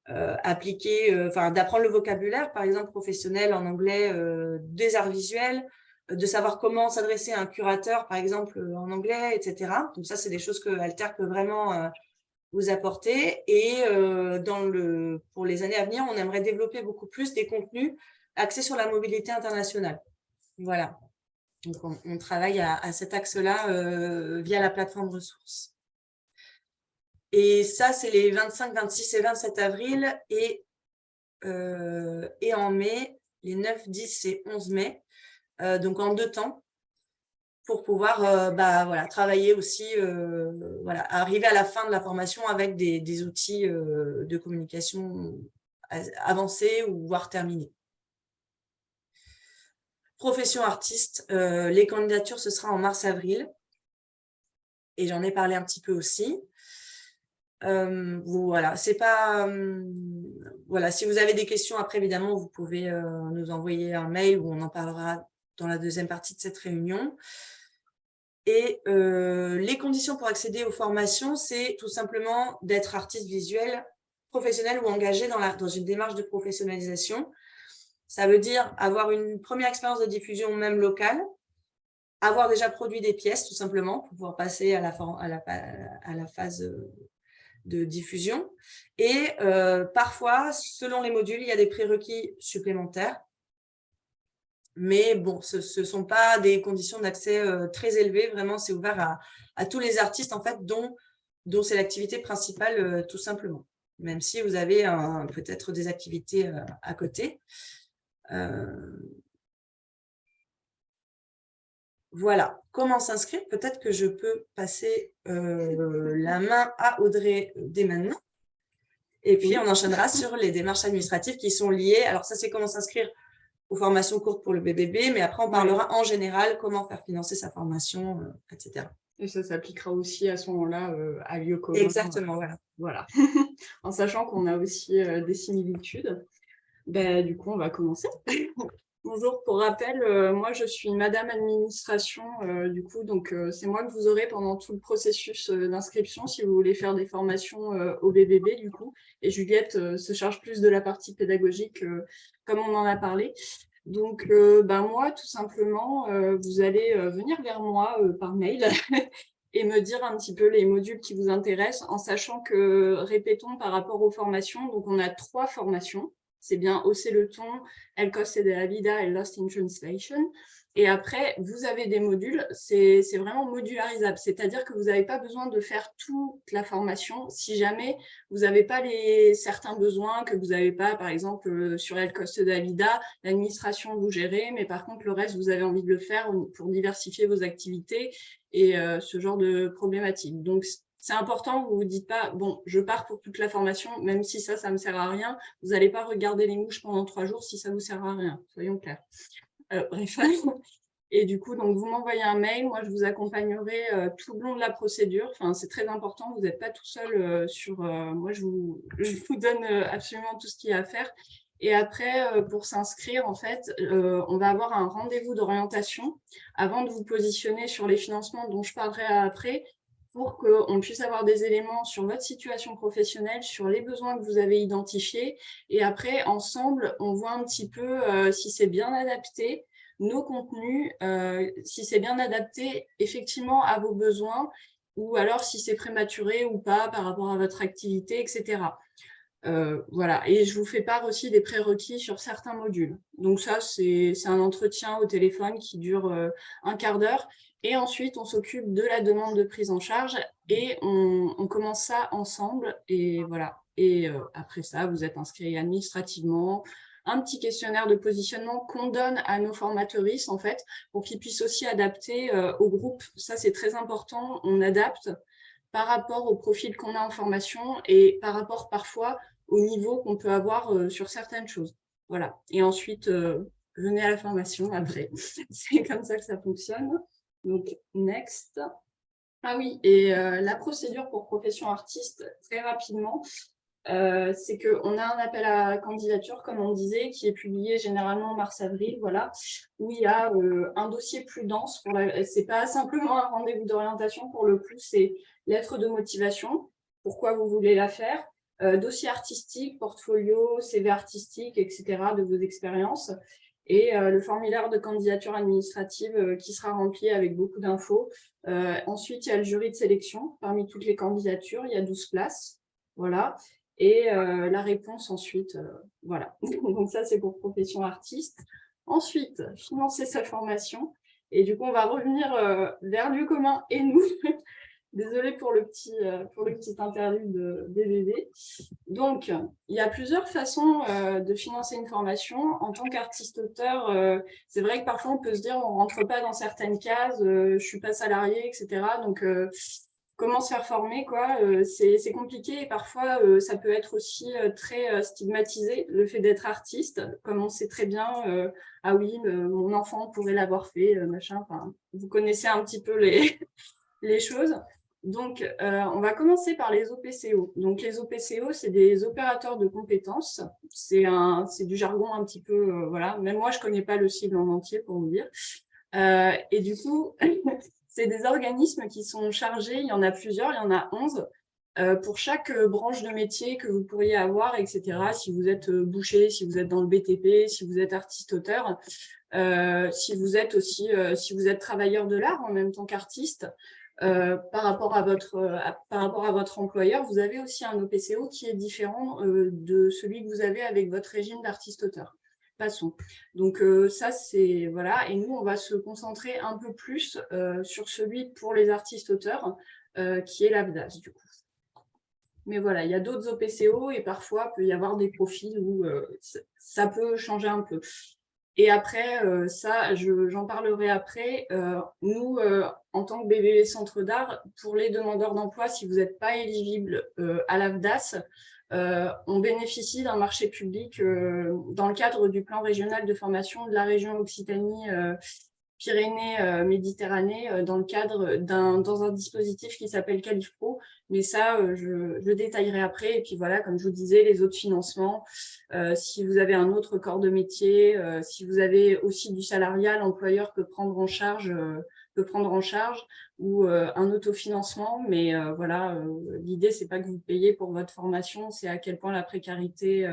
d'apprendre le vocabulaire, par exemple, professionnel en anglais, des arts visuels, de savoir comment s'adresser à un curateur, par exemple, en anglais, etc. Donc, ça, c'est des choses que Alter peut vraiment vous apporter. Et pour les années à venir, on aimerait développer beaucoup plus des contenus axés sur la mobilité internationale. Voilà. Donc, on travaille à cet axe-là via la plateforme ressources. Et ça, c'est les 25, 26 et 27 avril. Et en mai, les 9, 10 et 11 mai. Donc, en 2 temps, pour pouvoir travailler aussi, arriver à la fin de la formation avec des outils de communication avancés ou voire terminés. Profession artiste, les candidatures, ce sera en mars-avril. Et j'en ai parlé un petit peu aussi. Voilà, c'est pas… voilà, si vous avez des questions, après, évidemment, vous pouvez nous envoyer un mail où on en parlera dans la deuxième partie de cette réunion. Et les conditions pour accéder aux formations, c'est tout simplement d'être artiste visuel, professionnel ou engagé dans une démarche de professionnalisation. Ça veut dire avoir une première expérience de diffusion même locale, avoir déjà produit des pièces tout simplement pour pouvoir passer à la phase de diffusion. Et parfois, selon les modules, il y a des prérequis supplémentaires. Mais bon, ce ne sont pas des conditions d'accès très élevées. Vraiment, c'est ouvert à tous les artistes, en fait, dont c'est l'activité principale, tout simplement. Même si vous avez peut-être des activités à côté. Voilà. Comment s'inscrire? Peut-être que je peux passer la main à Audrey dès maintenant. Et puis, on enchaînera sur les démarches administratives qui sont liées. Alors, ça, c'est comment s'inscrire aux formations courtes pour le BBB, mais après, on parlera en général comment faire financer sa formation, etc. Et ça s'appliquera aussi à ce moment-là à lieu commun. Exactement, voilà. En sachant qu'on a aussi des similitudes. Du coup, on va commencer. Bonjour, pour rappel, moi je suis Madame Administration, du coup, donc c'est moi que vous aurez pendant tout le processus d'inscription si vous voulez faire des formations au BBB, du coup. Et Juliette se charge plus de la partie pédagogique, comme on en a parlé. Donc, moi, tout simplement, vous allez venir vers moi par mail et me dire un petit peu les modules qui vous intéressent, en sachant que, répétons, par rapport aux formations, donc on a 3 formations. c'est bien hausser le ton, El coste de la vida et Lost in Translation. Et après, vous avez des modules, c'est vraiment modularisable, c'est-à-dire que vous n'avez pas besoin de faire toute la formation si jamais vous n'avez pas certains besoins que vous n'avez pas, par exemple, sur El coste de la vida, l'administration vous gérez, mais par contre, le reste, vous avez envie de le faire pour diversifier vos activités et ce genre de problématiques. Donc, c'est important, vous ne vous dites pas, bon, je pars pour toute la formation, même si ça ne me sert à rien. Vous n'allez pas regarder les mouches pendant 3 jours si ça ne vous sert à rien, soyons clairs. Bref. Et du coup, donc, vous m'envoyez un mail, moi, je vous accompagnerai tout le long de la procédure. Enfin, c'est très important, vous n'êtes pas tout seul moi, je vous donne absolument tout ce qu'il y a à faire. Et après, pour s'inscrire, en fait, on va avoir un rendez-vous d'orientation avant de vous positionner sur les financements dont je parlerai après, pour qu'on puisse avoir des éléments sur votre situation professionnelle, sur les besoins que vous avez identifiés. Et après, ensemble, on voit un petit peu si c'est bien adapté, nos contenus, si c'est bien adapté effectivement à vos besoins, ou alors si c'est prématuré ou pas par rapport à votre activité, etc. Voilà. Et je vous fais part aussi des prérequis sur certains modules. Donc ça, c'est un entretien au téléphone qui dure un quart d'heure. Et ensuite, on s'occupe de la demande de prise en charge et on commence ça ensemble. Et voilà. Et après ça, vous êtes inscrit administrativement. Un petit questionnaire de positionnement qu'on donne à nos formatrices, en fait, pour qu'ils puissent aussi adapter au groupe. Ça, c'est très important. On adapte par rapport au profil qu'on a en formation et par rapport parfois au niveau qu'on peut avoir sur certaines choses. Voilà. Et ensuite, venez à la formation après. C'est comme ça que ça fonctionne. Donc, next. Ah oui, et la procédure pour profession artiste, très rapidement, c'est qu'on a un appel à candidature, comme on disait, qui est publié généralement en mars-avril, voilà, où il y a un dossier plus dense. C'est pas simplement un rendez-vous d'orientation, pour le coup, c'est lettre de motivation, pourquoi vous voulez la faire, dossier artistique, portfolio, CV artistique, etc., de vos expériences, et le formulaire de candidature administrative qui sera rempli avec beaucoup d'infos. Ensuite, il y a le jury de sélection. Parmi toutes les candidatures, il y a 12 places. Voilà. Et la réponse ensuite, voilà. Donc ça, c'est pour profession artiste. Ensuite, financer sa formation. Et du coup, on va revenir vers lieu commun et nous. Désolée pour le petit interlude de BBB. Donc, il y a plusieurs façons de financer une formation. En tant qu'artiste-auteur, c'est vrai que parfois, on peut se dire on ne rentre pas dans certaines cases, je ne suis pas salarié, etc. Donc, comment se faire former, quoi, c'est compliqué et parfois, ça peut être aussi très stigmatisé, le fait d'être artiste, comme on sait très bien, ah oui, mon enfant pourrait l'avoir fait, machin. Enfin, vous connaissez un petit peu les choses. Donc, on va commencer par les OPCO. Donc, les OPCO, c'est des opérateurs de compétences. C'est du jargon un petit peu, voilà. Même moi, je ne connais pas le sigle en entier, pour vous dire. Et du coup, c'est des organismes qui sont chargés, il y en a plusieurs, il y en a 11, pour chaque branche de métier que vous pourriez avoir, etc. Si vous êtes boucher, si vous êtes dans le BTP, si vous êtes artiste-auteur, si vous êtes aussi si vous êtes travailleur de l'art en même temps qu'artiste, par rapport à votre employeur, vous avez aussi un OPCO qui est différent de celui que vous avez avec votre régime d'artiste-auteur. Passons. Donc ça, c'est voilà. Et nous, on va se concentrer un peu plus sur celui pour les artistes-auteurs, qui est l'AFDAS, du coup. Mais voilà, il y a d'autres OPCO et parfois, il peut y avoir des profils où ça peut changer un peu. Et après, ça, j'en parlerai après. Nous, en tant que BBB Centre d'Art, pour les demandeurs d'emploi, si vous n'êtes pas éligible à l'AFDAS, on bénéficie d'un marché public dans le cadre du plan régional de formation de la région Occitanie Pyrénées-Méditerranée dans le cadre dans un dispositif qui s'appelle Califpro. Mais ça, je détaillerai après. Et puis voilà, comme je vous disais, les autres financements, si vous avez un autre corps de métier, si vous avez aussi du salariat, l'employeur peut prendre en charge ou un autofinancement. Mais voilà, l'idée, c'est pas que vous payez pour votre formation, c'est à quel point la précarité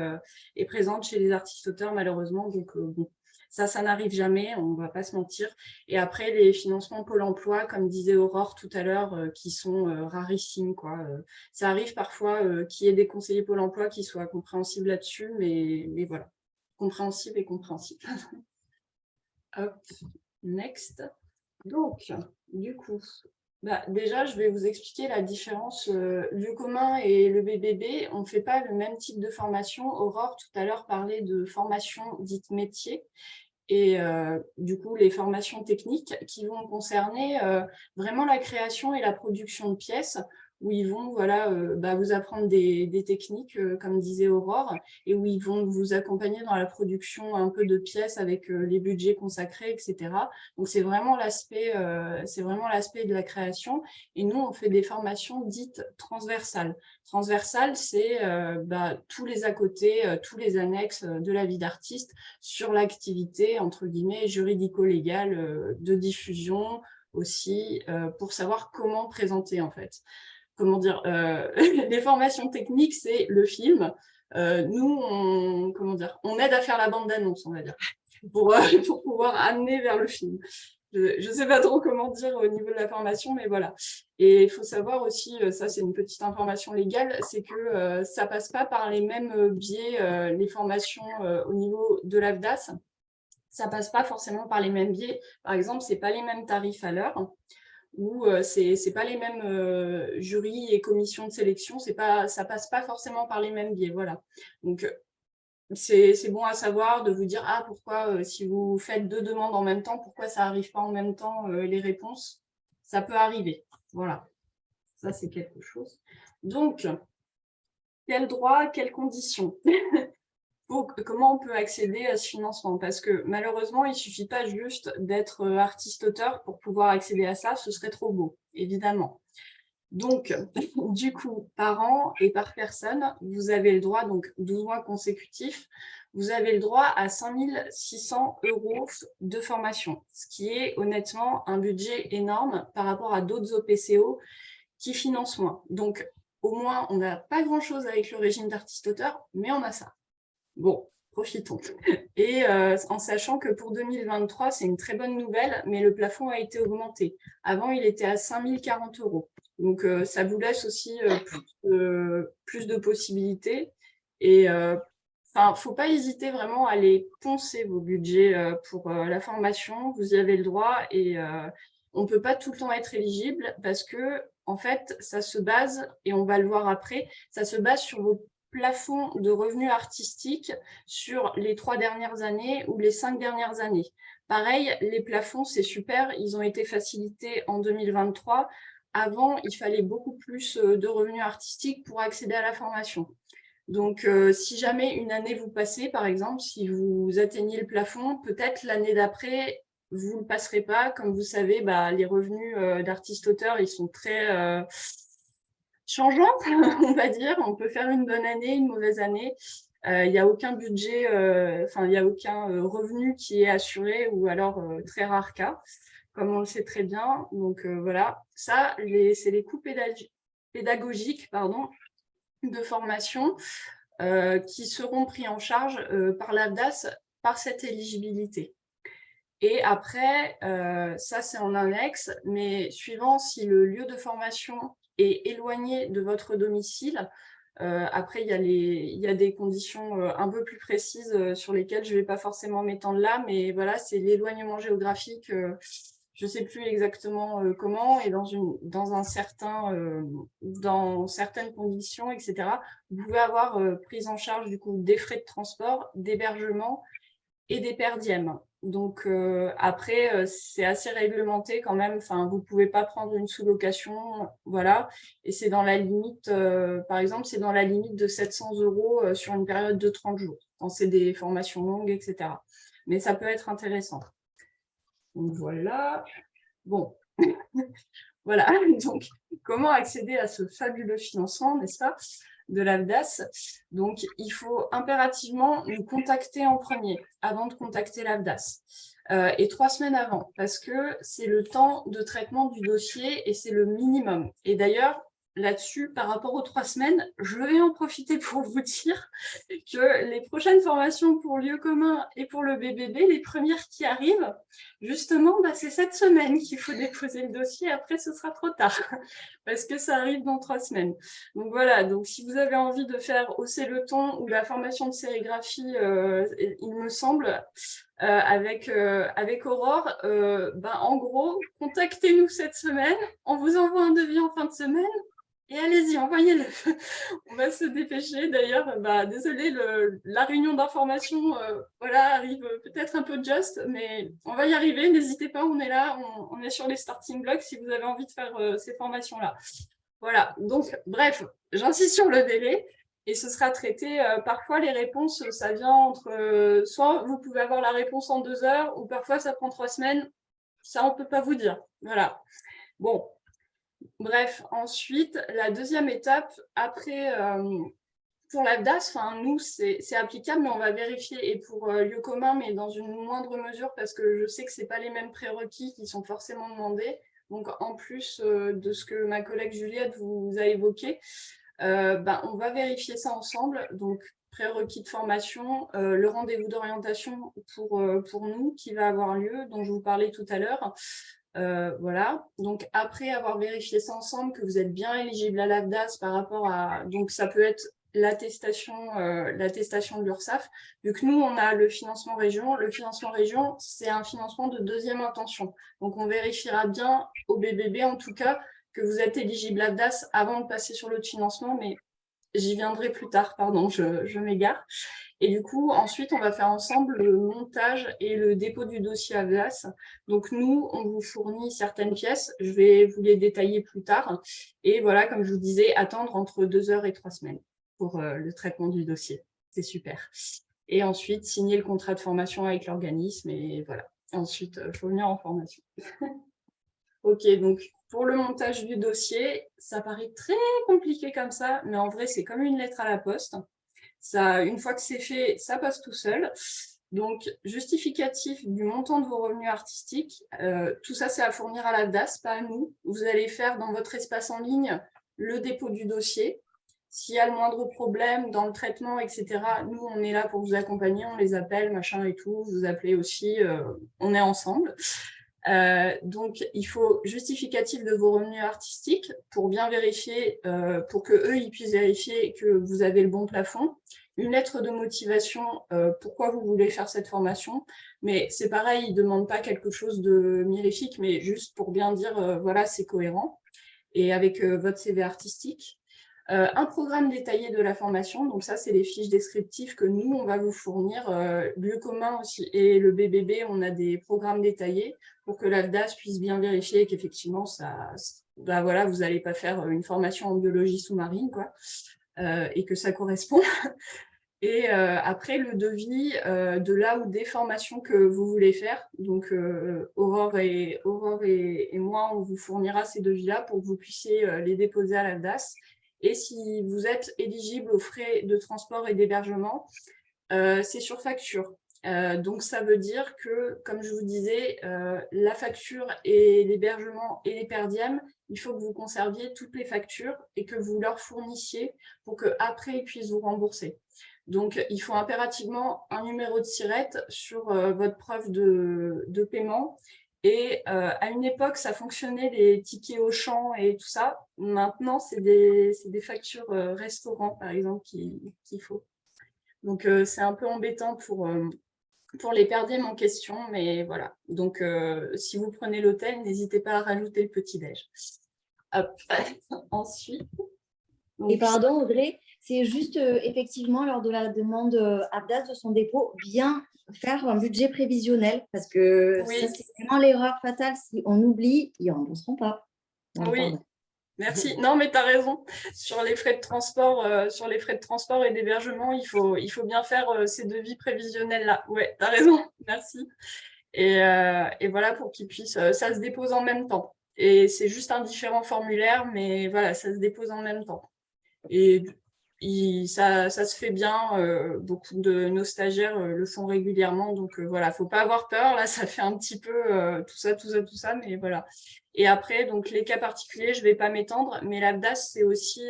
est présente chez les artistes-auteurs, malheureusement. Donc, bon. Ça n'arrive jamais, on ne va pas se mentir. Et après, les financements Pôle emploi, comme disait Aurore tout à l'heure, qui sont rarissimes, quoi. Ça arrive parfois qu'il y ait des conseillers Pôle emploi qui soient compréhensibles là-dessus, mais voilà, compréhensible et compréhensible. Hop, next. Donc, du coup, déjà, je vais vous expliquer la différence. Lieu commun et le BBB, on ne fait pas le même type de formation. Aurore, tout à l'heure, parlait de formation dite métier. Et du coup, les formations techniques qui vont concerner vraiment la création et la production de pièces, où ils vont vous apprendre des techniques, comme disait Aurore, et où ils vont vous accompagner dans la production un peu de pièces avec les budgets consacrés, etc. Donc, c'est vraiment l'aspect de la création. Et nous, on fait des formations dites transversales. Transversales, c'est tous les à côté, tous les annexes de la vie d'artiste sur l'activité, entre guillemets, juridico-légale de diffusion aussi, pour savoir comment présenter, en fait. Comment dire, les formations techniques, c'est le film. Nous, on aide à faire la bande d'annonce, on va dire, pour pouvoir amener vers le film. Je ne sais pas trop comment dire au niveau de la formation, mais voilà. Et il faut savoir aussi, ça c'est une petite information légale, c'est que ça ne passe pas par les mêmes biais, les formations au niveau de l'AFDAS. Ça ne passe pas forcément par les mêmes biais. Par exemple, ce n'est pas les mêmes tarifs à l'heure, ou ce n'est pas les mêmes jurys et commissions de sélection, ça ne passe pas forcément par les mêmes biais. Voilà. Donc, c'est bon à savoir de vous dire pourquoi si vous faites 2 demandes en même temps, pourquoi ça n'arrive pas en même temps les réponses. Ça peut arriver. Voilà. Ça, c'est quelque chose. Donc, quel droit, quelles conditions? Comment on peut accéder à ce financement? Parce que malheureusement, il ne suffit pas juste d'être artiste-auteur pour pouvoir accéder à ça. Ce serait trop beau, évidemment. Donc, du coup, par an et par personne, vous avez le droit, donc 12 mois consécutifs, vous avez le droit à 5 600 € de formation, ce qui est honnêtement un budget énorme par rapport à d'autres OPCO qui financent moins. Donc, au moins, on n'a pas grand-chose avec le régime d'artiste-auteur, mais on a ça. Bon, profitons. Et en sachant que pour 2023, c'est une très bonne nouvelle, mais le plafond a été augmenté. Avant, il était à 5 040 €. Donc, ça vous laisse aussi plus de possibilités. Et faut pas hésiter vraiment à aller poncer vos budgets pour la formation. Vous y avez le droit et on ne peut pas tout le temps être éligible parce que, en fait, ça se base, et on va le voir après, ça se base sur vos plafond de revenus artistiques sur les 3 dernières années ou les 5 dernières années. Pareil, les plafonds, c'est super, ils ont été facilités en 2023. Avant, il fallait beaucoup plus de revenus artistiques pour accéder à la formation. Donc, si jamais une année vous passez, par exemple, si vous atteignez le plafond, peut-être l'année d'après, vous ne le passerez pas. Comme vous savez, les revenus d'artiste-auteur, ils sont très changeante, on va dire. On peut faire une bonne année, une mauvaise année. Il n'y a aucun budget, il n'y a aucun revenu qui est assuré, ou alors très rare cas, comme on le sait très bien. Donc voilà, ça, c'est les coûts pédagogiques de formation qui seront pris en charge par l'AFDAS par cette éligibilité. Et après, ça c'est en annexe, mais suivant si le lieu de formation est éloigné de votre domicile, après il y a des conditions un peu plus précises sur lesquelles je ne vais pas forcément m'étendre là, mais voilà, c'est l'éloignement géographique, je ne sais plus exactement comment, et dans certaines conditions, etc. Vous pouvez avoir prise en charge du coup des frais de transport, d'hébergement et des perdièmes. Donc après, c'est assez réglementé quand même. Enfin, vous ne pouvez pas prendre une sous-location, voilà. Et c'est dans la limite, par exemple, c'est dans la limite de 700 € sur une période de 30 jours. Quand c'est des formations longues, etc. Mais ça peut être intéressant. Donc voilà. Bon, voilà. Donc, comment accéder à ce fabuleux financement, n'est-ce pas, de l'AFDAS? Donc, il faut impérativement nous contacter en premier, avant de contacter l'AFDAS. Et 3 semaines avant, parce que c'est le temps de traitement du dossier et c'est le minimum. Et d'ailleurs, là-dessus, par rapport aux 3 semaines, je vais en profiter pour vous dire que les prochaines formations pour lieu commun et pour le BBB, les premières qui arrivent, justement, c'est cette semaine qu'il faut déposer le dossier. Après, ce sera trop tard parce que ça arrive dans 3 semaines. Donc voilà, donc si vous avez envie de faire hausser le ton ou la formation de sérigraphie, il me semble, avec Aurore, en gros, contactez-nous cette semaine, on vous envoie un devis en fin de semaine et allez-y, envoyez-le. On va se dépêcher. D'ailleurs, désolé, la réunion d'information arrive peut-être un peu juste, mais on va y arriver. N'hésitez pas, on est là, on est sur les starting blocks si vous avez envie de faire ces formations-là. Voilà, donc bref, j'insiste sur le délai. Et ce sera traité, parfois les réponses, ça vient entre, soit vous pouvez avoir la réponse en 2 heures, ou parfois ça prend 3 semaines, ça on ne peut pas vous dire. Voilà. Bon, bref, ensuite, la deuxième étape, après, pour l'AFDAS, nous, c'est applicable, mais on va vérifier, et pour lieu commun, mais dans une moindre mesure, parce que je sais que ce n'est pas les mêmes prérequis qui sont forcément demandés. Donc, en plus de ce que ma collègue Juliette vous a évoqué, on va vérifier ça ensemble. Donc, prérequis de formation, le rendez-vous d'orientation pour nous qui va avoir lieu, dont je vous parlais tout à l'heure. Voilà. Donc, après avoir vérifié ça ensemble, que vous êtes bien éligible à l'AFDAS par rapport à... Donc, ça peut être l'attestation de l'URSSAF. Vu que nous, on a le financement région. Le financement région, c'est un financement de deuxième intention. Donc, on vérifiera bien au BBB, en tout cas, que vous êtes éligible à l'AFDAS avant de passer sur l'autre financement, mais j'y viendrai plus tard, pardon, je m'égare. Et du coup, ensuite, on va faire ensemble le montage et le dépôt du dossier AFDAS. Donc, nous, on vous fournit certaines pièces. Je vais vous les détailler plus tard. Et voilà, comme je vous disais, attendre entre 2 heures et 3 semaines pour le traitement du dossier. C'est super. Et ensuite, signer le contrat de formation avec l'organisme. Et voilà. Ensuite, il faut venir en formation. Ok, donc pour le montage du dossier, ça paraît très compliqué comme ça, mais en vrai, c'est comme une lettre à la poste. Ça, une fois que c'est fait, ça passe tout seul. Donc, justificatif du montant de vos revenus artistiques, tout ça, c'est à fournir à l'AFDAS, pas à nous. Vous allez faire dans votre espace en ligne le dépôt du dossier. S'il y a le moindre problème dans le traitement, etc., nous, on est là pour vous accompagner, on les appelle, machin et tout, vous appelez aussi, on est ensemble. Donc, il faut justificatif de vos revenus artistiques pour bien vérifier, pour qu'eux, ils puissent vérifier que vous avez le bon plafond. Une lettre de motivation, pourquoi vous voulez faire cette formation. Mais c'est pareil, ils ne demandent pas quelque chose de mirifique, mais juste pour bien dire, voilà, c'est cohérent. Et avec votre CV artistique. Un programme détaillé de la formation, donc ça, c'est les fiches descriptives que nous, on va vous fournir. Lieu commun aussi et le BBB, on a des programmes détaillés pour que l'AFDAS puisse bien vérifier qu'effectivement, voilà, vous n'allez pas faire une formation en biologie sous-marine, quoi, et que ça correspond. Et après, le devis de là ou des formations que vous voulez faire. Donc, Aurore et moi, on vous fournira ces devis-là pour que vous puissiez les déposer à l'AFDAS. Et si vous êtes éligible aux frais de transport et d'hébergement, c'est sur facture. Donc, ça veut dire que, comme je vous disais, la facture et l'hébergement et les per diem, il faut que vous conserviez toutes les factures et que vous leur fournissiez pour qu'après, ils puissent vous rembourser. Donc, il faut impérativement un numéro de SIRET sur votre preuve de paiement. Et à une époque, ça fonctionnait, les tickets Auchan et tout ça. Maintenant, c'est des factures restaurants, par exemple, qu'il faut. Donc, c'est un peu embêtant pour les per diem en question, mais voilà. Donc, si vous prenez l'hôtel, n'hésitez pas à rajouter le petit-déj. Ensuite... Et pardon, Audrey, c'est juste effectivement lors de la demande AFDAS de son dépôt, bien faire un budget prévisionnel parce que oui. Ça, c'est vraiment l'erreur fatale. Si on oublie, ils ne rembourseront pas. Donc, oui, merci. Non, mais tu as raison. Sur les frais de transport, et d'hébergement, il faut bien faire ces devis prévisionnels-là. Ouais, tu as raison. Merci. Et voilà, pour qu'ils puissent... ça se dépose en même temps. Et c'est juste un différent formulaire, mais voilà, ça se dépose en même temps. Et ça se fait bien. Beaucoup de nos stagiaires le font régulièrement. Donc voilà, faut pas avoir peur. Là, ça fait un petit peu tout ça, mais voilà. Et après, donc les cas particuliers, je vais pas m'étendre, mais l'AFDAS, c'est aussi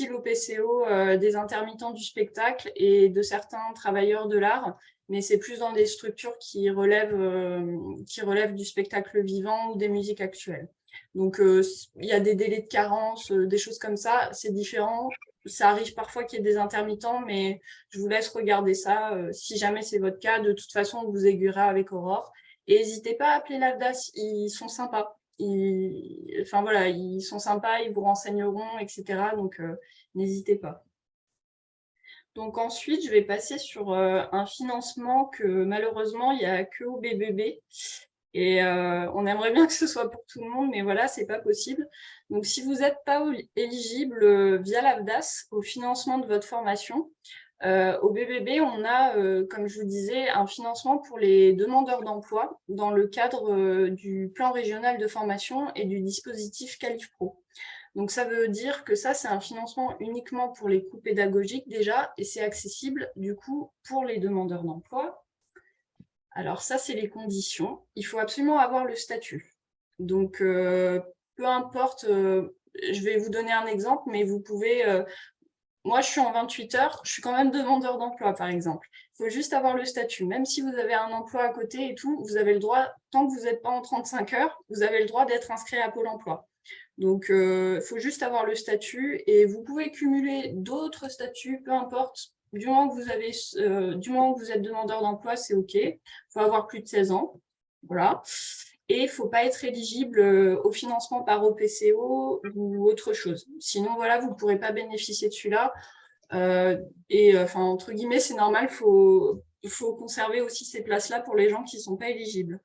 l'OPCO des intermittents du spectacle et de certains travailleurs de l'art, mais c'est plus dans des structures qui relèvent du spectacle vivant ou des musiques actuelles. Donc, il y a des délais de carence, des choses comme ça, c'est différent. Ça arrive parfois qu'il y ait des intermittents, mais je vous laisse regarder ça. Si jamais c'est votre cas, de toute façon, on vous aiguillera avec Aurore. Et n'hésitez pas à appeler l'AFDAS, ils sont sympas. Enfin voilà, ils sont sympas, ils vous renseigneront, etc. Donc, n'hésitez pas. Donc ensuite, je vais passer sur un financement que malheureusement, il n'y a que au BBB. Et on aimerait bien que ce soit pour tout le monde, mais voilà, c'est pas possible. Donc si vous n'êtes pas éligible via l'AFDAS au financement de votre formation, au BBB, on a, comme je vous disais, un financement pour les demandeurs d'emploi dans le cadre du plan régional de formation et du dispositif QualiFPro. Donc ça veut dire que ça, c'est un financement uniquement pour les coûts pédagogiques déjà, et c'est accessible du coup pour les demandeurs d'emploi. Alors ça, c'est les conditions. Il faut absolument avoir le statut. Donc peu importe, je vais vous donner un exemple, mais vous pouvez... moi, je suis en 28 heures, je suis quand même demandeur d'emploi, par exemple. Il faut juste avoir le statut. Même si vous avez un emploi à côté et tout, vous avez le droit, tant que vous n'êtes pas en 35 heures, vous avez le droit d'être inscrit à Pôle emploi. Donc, il faut juste avoir le statut et vous pouvez cumuler d'autres statuts, peu importe. Du moment que vous êtes demandeur d'emploi, c'est OK. Il faut avoir plus de 16 ans. Voilà. Et il ne faut pas être éligible au financement par OPCO ou autre chose. Sinon, voilà, vous ne pourrez pas bénéficier de celui-là. Enfin, entre guillemets, c'est normal, il faut conserver aussi ces places-là pour les gens qui ne sont pas éligibles.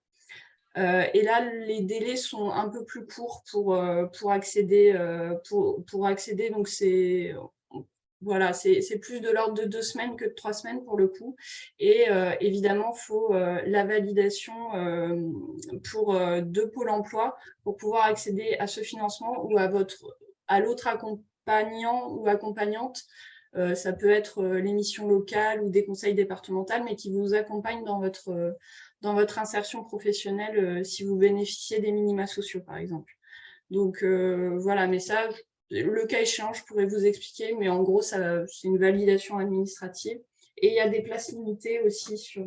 Et là, les délais sont un peu plus courts pour accéder. Donc, voilà, c'est plus de l'ordre de 2 semaines que de 3 semaines pour le coup. Et évidemment, il faut la validation de Pôle emploi pour pouvoir accéder à ce financement ou à l'autre accompagnant ou accompagnante. Ça peut être les missions locales ou des conseils départementaux, mais qui vous accompagnent dans votre insertion professionnelle si vous bénéficiez des minima sociaux, par exemple. Donc, voilà, mais ça, le cas échéant, je pourrais vous expliquer, mais en gros, c'est une validation administrative. Et il y a des places limitées aussi sur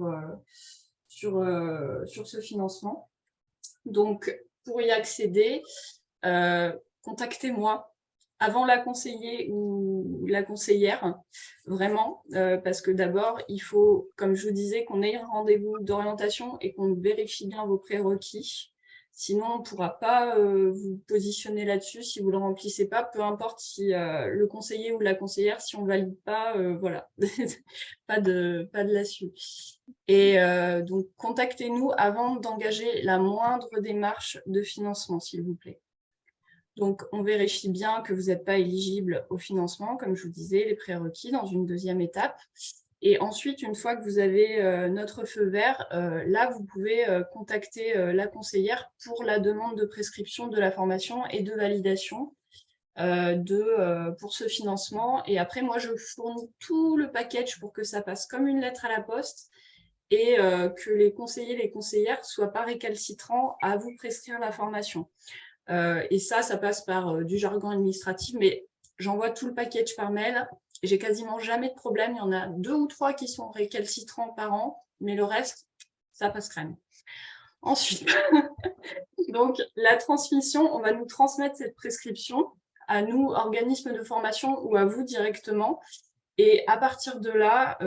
ce financement. Donc, pour y accéder, contactez-moi avant la conseillère ou la conseillère, vraiment, parce que d'abord, il faut, comme je vous disais, qu'on ait un rendez-vous d'orientation et qu'on vérifie bien vos prérequis. Sinon, on ne pourra pas vous positionner là-dessus si vous ne le remplissez pas, peu importe si le conseiller ou la conseillère, si on ne valide pas, voilà, pas de la suite. Et donc, contactez-nous avant d'engager la moindre démarche de financement, s'il vous plaît. Donc, on vérifie bien que vous n'êtes pas éligible au financement, comme je vous disais, les prérequis dans une deuxième étape. Et ensuite, une fois que vous avez notre feu vert, là, vous pouvez contacter la conseillère pour la demande de prescription de la formation et de validation pour ce financement. Et après, moi, je fournis tout le package pour que ça passe comme une lettre à la poste et que les conseillers et les conseillères ne soient pas récalcitrants à vous prescrire la formation. Et ça passe par du jargon administratif, mais j'envoie tout le package par mail. J'ai quasiment jamais de problème. Il y en a 2 ou 3 qui sont récalcitrants par an, mais le reste, ça passe crème. Ensuite, donc la transmission, on va nous transmettre cette prescription à nous, organismes de formation, ou à vous directement. Et à partir de là,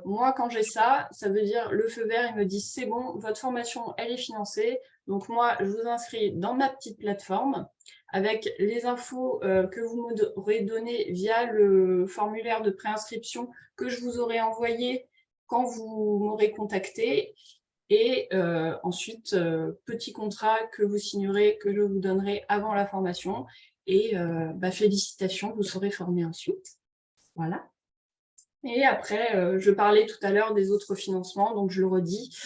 moi, quand j'ai ça, ça veut dire le feu vert, ils me disent c'est bon, votre formation, elle est financée. Donc moi, je vous inscris dans ma petite plateforme avec les infos que vous m'aurez données via le formulaire de préinscription que je vous aurai envoyé quand vous m'aurez contacté. Et ensuite, petit contrat que vous signerez, que je vous donnerai avant la formation. Et félicitations, vous serez formé ensuite. Voilà. Et après, je parlais tout à l'heure des autres financements, donc je le redis.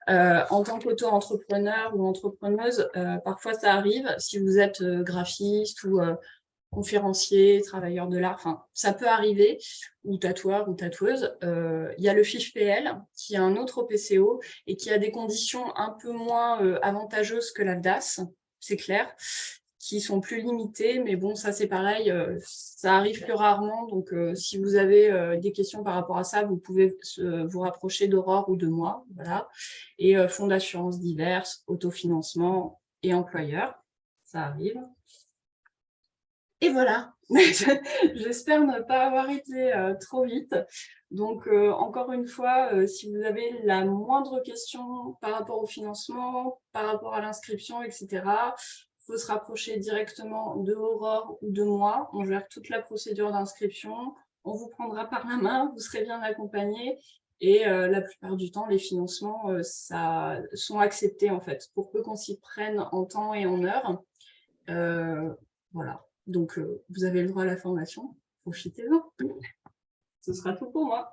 En tant qu'auto-entrepreneur ou entrepreneuse, parfois ça arrive, si vous êtes graphiste ou conférencier, travailleur de l'art, enfin, ça peut arriver, ou tatoueur ou tatoueuse. Il y a le FIFPL, qui est un autre OPCO et qui a des conditions un peu moins avantageuses que l'AFDAS, c'est clair, qui sont plus limitées, mais bon, ça c'est pareil, ça arrive plus rarement, donc si vous avez des questions par rapport à ça, vous pouvez vous rapprocher d'Aurore ou de moi, voilà. Et fonds d'assurance diverses, autofinancement et employeur, ça arrive. Et voilà, j'espère ne pas avoir été trop vite. Donc, encore une fois, si vous avez la moindre question par rapport au financement, par rapport à l'inscription, etc., il faut se rapprocher directement de Aurore ou de moi. On gère toute la procédure d'inscription. On vous prendra par la main, vous serez bien accompagné. Et la plupart du temps, les financements ça, sont acceptés, en fait, pour peu qu'on s'y prenne en temps et en heure. Voilà. Donc, vous avez le droit à la formation, profitez-en. Ce sera tout pour moi.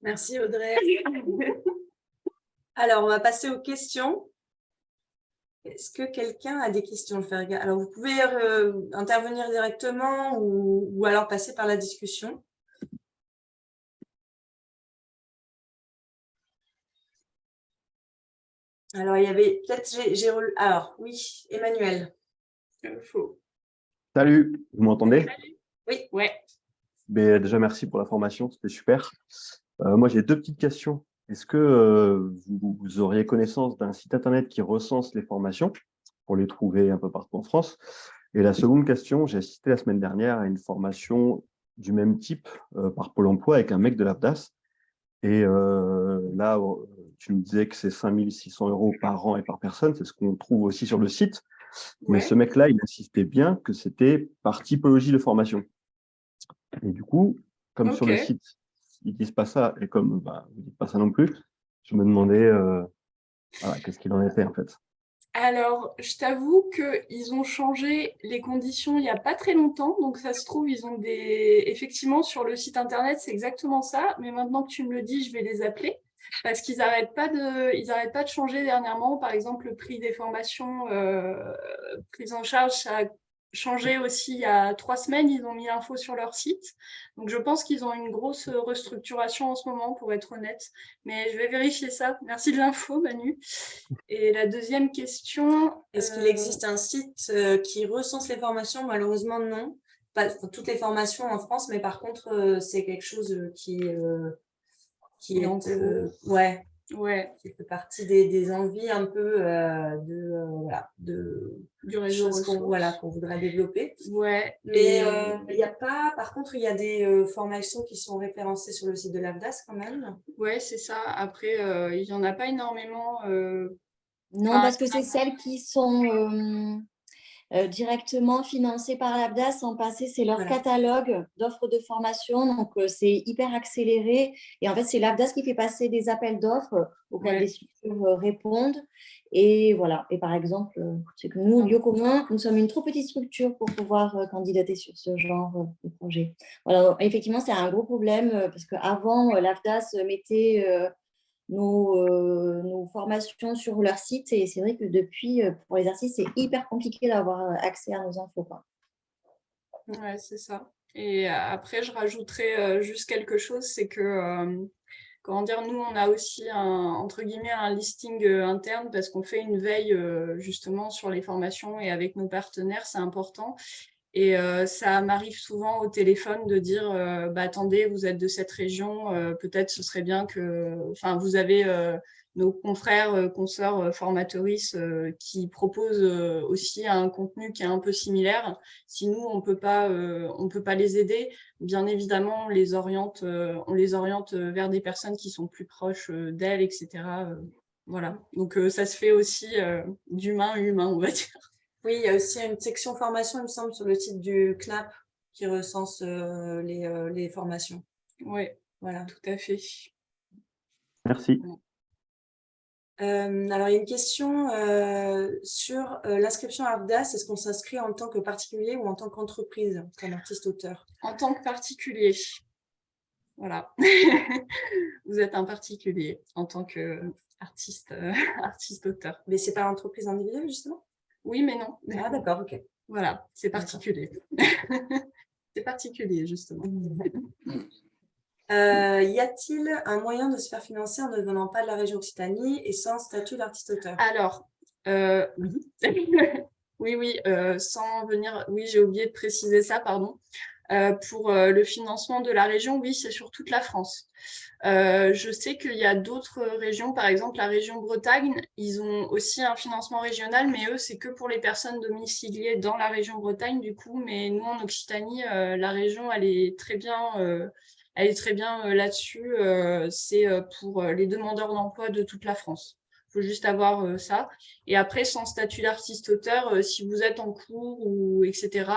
Merci Audrey. Alors, on va passer aux questions. Est-ce que quelqu'un a des questions? Alors, vous pouvez intervenir directement ou alors passer par la discussion. Alors, il y avait peut-être... Alors, oui, Emmanuel. Faux. Salut, vous m'entendez? Oui. Ouais. Mais déjà, merci pour la formation, c'était super. Moi, j'ai deux petites questions. Est-ce que vous auriez connaissance d'un site internet qui recense les formations pour les trouver un peu partout en France? Et la seconde question, j'ai assisté la semaine dernière à une formation du même type par Pôle emploi avec un mec de l'AFDAS. Et là, tu nous disais que c'est 5 600 € par an et par personne, c'est ce qu'on trouve aussi sur le site. Mais ce mec-là, il insistait bien que c'était par typologie de formation. Et du coup, comme sur le site, ils disent pas ça, et comme vous dites pas ça non plus, je me demandais voilà, qu'est-ce qu'il en était en fait. Alors, je t'avoue qu'ils ont changé les conditions il n'y a pas très longtemps. Donc, ça se trouve, ils ont des... Effectivement, sur le site internet, c'est exactement ça. Mais maintenant que tu me le dis, je vais les appeler. Parce qu'ils n'arrêtent pas de changer dernièrement. Par exemple, le prix des formations prises en charge, ça a changé aussi il y a 3 semaines. Ils ont mis l'info sur leur site. Donc, je pense qu'ils ont une grosse restructuration en ce moment, pour être honnête. Mais je vais vérifier ça. Merci de l'info, Manu. Et la deuxième question... Est-ce qu'il existe un site qui recense les formations? Malheureusement, non. Pas toutes les formations en France, mais par contre, c'est quelque chose qui est qui fait partie des envies un peu du réseau qu'on voudrait développer. Ouais. Mais il y a pas, par contre, il y a des formations qui sont référencées sur le site de l'AFDAS quand même. Ouais, c'est ça. Après, il n'y en a pas énormément. Non, parce que c'est celles qui sont directement financées par l'AFDAS. En passé, c'est leur catalogue d'offres de formation. Donc, c'est hyper accéléré. Et en fait, c'est l'AFDAS qui fait passer des appels d'offres auxquels des structures répondent. Et voilà. Et par exemple, c'est que nous, Lieu commun, nous sommes une trop petite structure pour pouvoir candidater sur ce genre de projet. Voilà. Effectivement, c'est un gros problème parce qu'avant, l'AFDAS mettait... nos formations sur leur site. Et c'est vrai que depuis, pour les artistes, c'est hyper compliqué d'avoir accès à nos infos. Ouais, c'est ça. Et après, je rajouterais juste quelque chose, c'est que, comment dire, nous, on a aussi entre guillemets un listing interne parce qu'on fait une veille justement sur les formations et avec nos partenaires, c'est important. Et ça m'arrive souvent au téléphone de dire attendez, vous êtes de cette région, peut-être ce serait bien que... Enfin, vous avez nos confrères, consoeurs formatrices qui proposent aussi un contenu qui est un peu similaire. Si nous, on peut pas les aider, bien évidemment, on les oriente vers des personnes qui sont plus proches d'elles, etc. Voilà. Donc, ça se fait aussi d'humain à humain, on va dire. Oui, il y a aussi une section formation, il me semble, sur le site du CNAP qui recense les formations. Oui, voilà, tout à fait. Merci. Alors, il y a une question sur l'inscription à AFDAS. Est-ce qu'on s'inscrit en tant que particulier ou en tant qu'entreprise, comme artiste-auteur? En tant que particulier. Voilà. Vous êtes un particulier en tant qu'artiste, artiste-auteur. Mais ce n'est pas l'entreprise individuelle, justement? Oui, mais non. Ah, d'accord, ok. Voilà, c'est particulier. C'est particulier, justement. Y a-t-il un moyen de se faire financer en ne venant pas de la région Occitanie et sans statut d'artiste-auteur? Alors, oui. Oui, sans venir... Oui, j'ai oublié de préciser ça, pardon. Pour le financement de la région, oui, c'est sur toute la France. Je sais qu'il y a d'autres régions, par exemple la région Bretagne, ils ont aussi un financement régional, mais eux, c'est que pour les personnes domiciliées dans la région Bretagne, du coup. Mais nous, en Occitanie, la région, elle est très bien là-dessus. C'est pour les demandeurs d'emploi de toute la France. Il faut juste avoir ça. Et après, sans statut d'artiste-auteur, si vous êtes en cours ou etc.,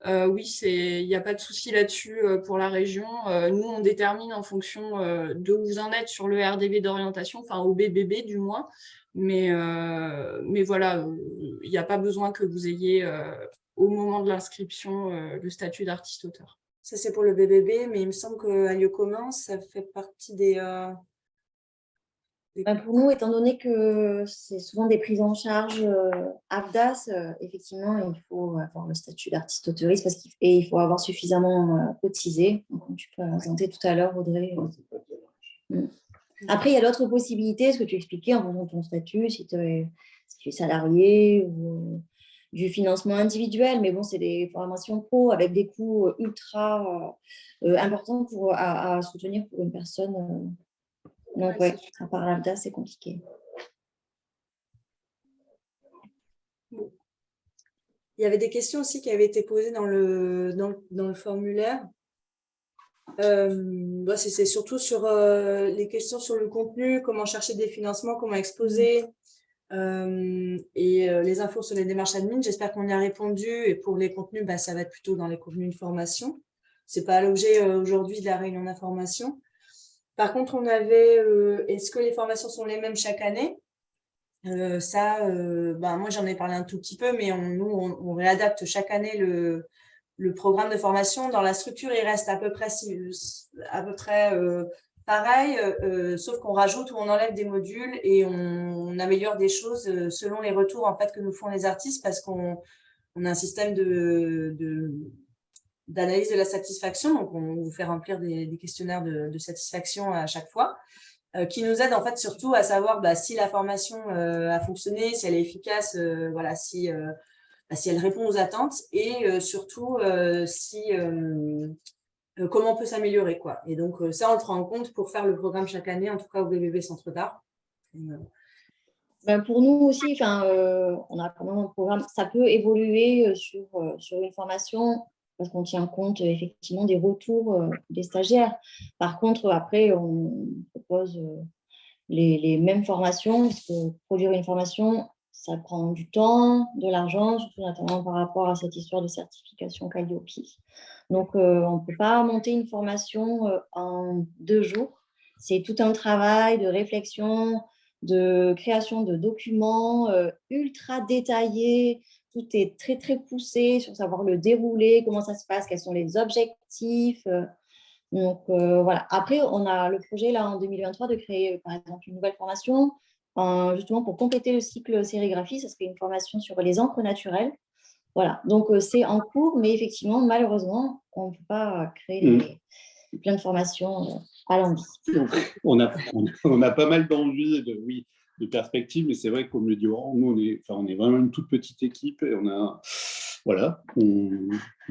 oui, il n'y a pas de souci là-dessus pour la région. Nous, on détermine en fonction de où vous en êtes sur le RDV d'orientation, enfin au BBB du moins. Mais voilà, il n'y a pas besoin que vous ayez au moment de l'inscription le statut d'artiste-auteur. Ça, c'est pour le BBB, mais il me semble qu'à lieu commun, ça fait partie des... Pour nous, étant donné que c'est souvent des prises en charge AFDAS, effectivement, il faut avoir le statut d'artiste-auteuriste et il faut avoir suffisamment cotisé. Donc, comme tu peux présenter tout à l'heure, Audrey. Après, il y a d'autres possibilités, ce que tu expliquais en fonction de ton statut, si tu es salarié ou du financement individuel. Mais bon, c'est des formations pro avec des coûts ultra importants à soutenir pour une personne. Donc, ouais, à part l'AFDA, c'est compliqué. Il y avait des questions aussi qui avaient été posées dans le formulaire. C'est surtout sur les questions sur le contenu, comment chercher des financements, comment exposer, et les infos sur les démarches admin. J'espère qu'on y a répondu. Et pour les contenus, ça va être plutôt dans les contenus de formation. Ce n'est pas l'objet aujourd'hui de la réunion d'information. Par contre, on avait est-ce que les formations sont les mêmes chaque année? Moi, j'en ai parlé un tout petit peu, mais on réadapte chaque année le programme de formation. Dans la structure, il reste à peu près pareil, sauf qu'on rajoute ou on enlève des modules et on améliore des choses selon les retours en fait, que nous font les artistes, parce qu'on a un système d'analyse de la satisfaction. Donc, on vous fait remplir des questionnaires de satisfaction à chaque fois, qui nous aident en fait surtout à savoir si la formation a fonctionné, si elle est efficace, si elle répond aux attentes, et surtout comment on peut s'améliorer, quoi. Et donc ça, on le prend en compte pour faire le programme chaque année, en tout cas au BBB Centre d'Art. Pour nous aussi, on a quand même un programme. Ça peut évoluer sur une formation parce qu'on tient compte effectivement des retours des stagiaires. Par contre, après, on propose les mêmes formations, parce que produire une formation, ça prend du temps, de l'argent, surtout notamment par rapport à cette histoire de certification Calliope. Donc, on ne peut pas monter une formation en 2 jours. C'est tout un travail de réflexion, de création de documents ultra détaillés. Tout est très, très poussé sur savoir le déroulé, comment ça se passe, quels sont les objectifs. Donc, voilà. Après, on a le projet là en 2023 de créer, par exemple, une nouvelle formation, justement pour compléter le cycle sérigraphie. Ça serait une formation sur les encres naturelles. Voilà. Donc, c'est en cours, mais effectivement, malheureusement, on ne peut pas créer plein de formations à l'envie. On a pas mal d'envie et de perspectives, mais c'est vrai, comme le dit Laurent, nous, on est vraiment une toute petite équipe et on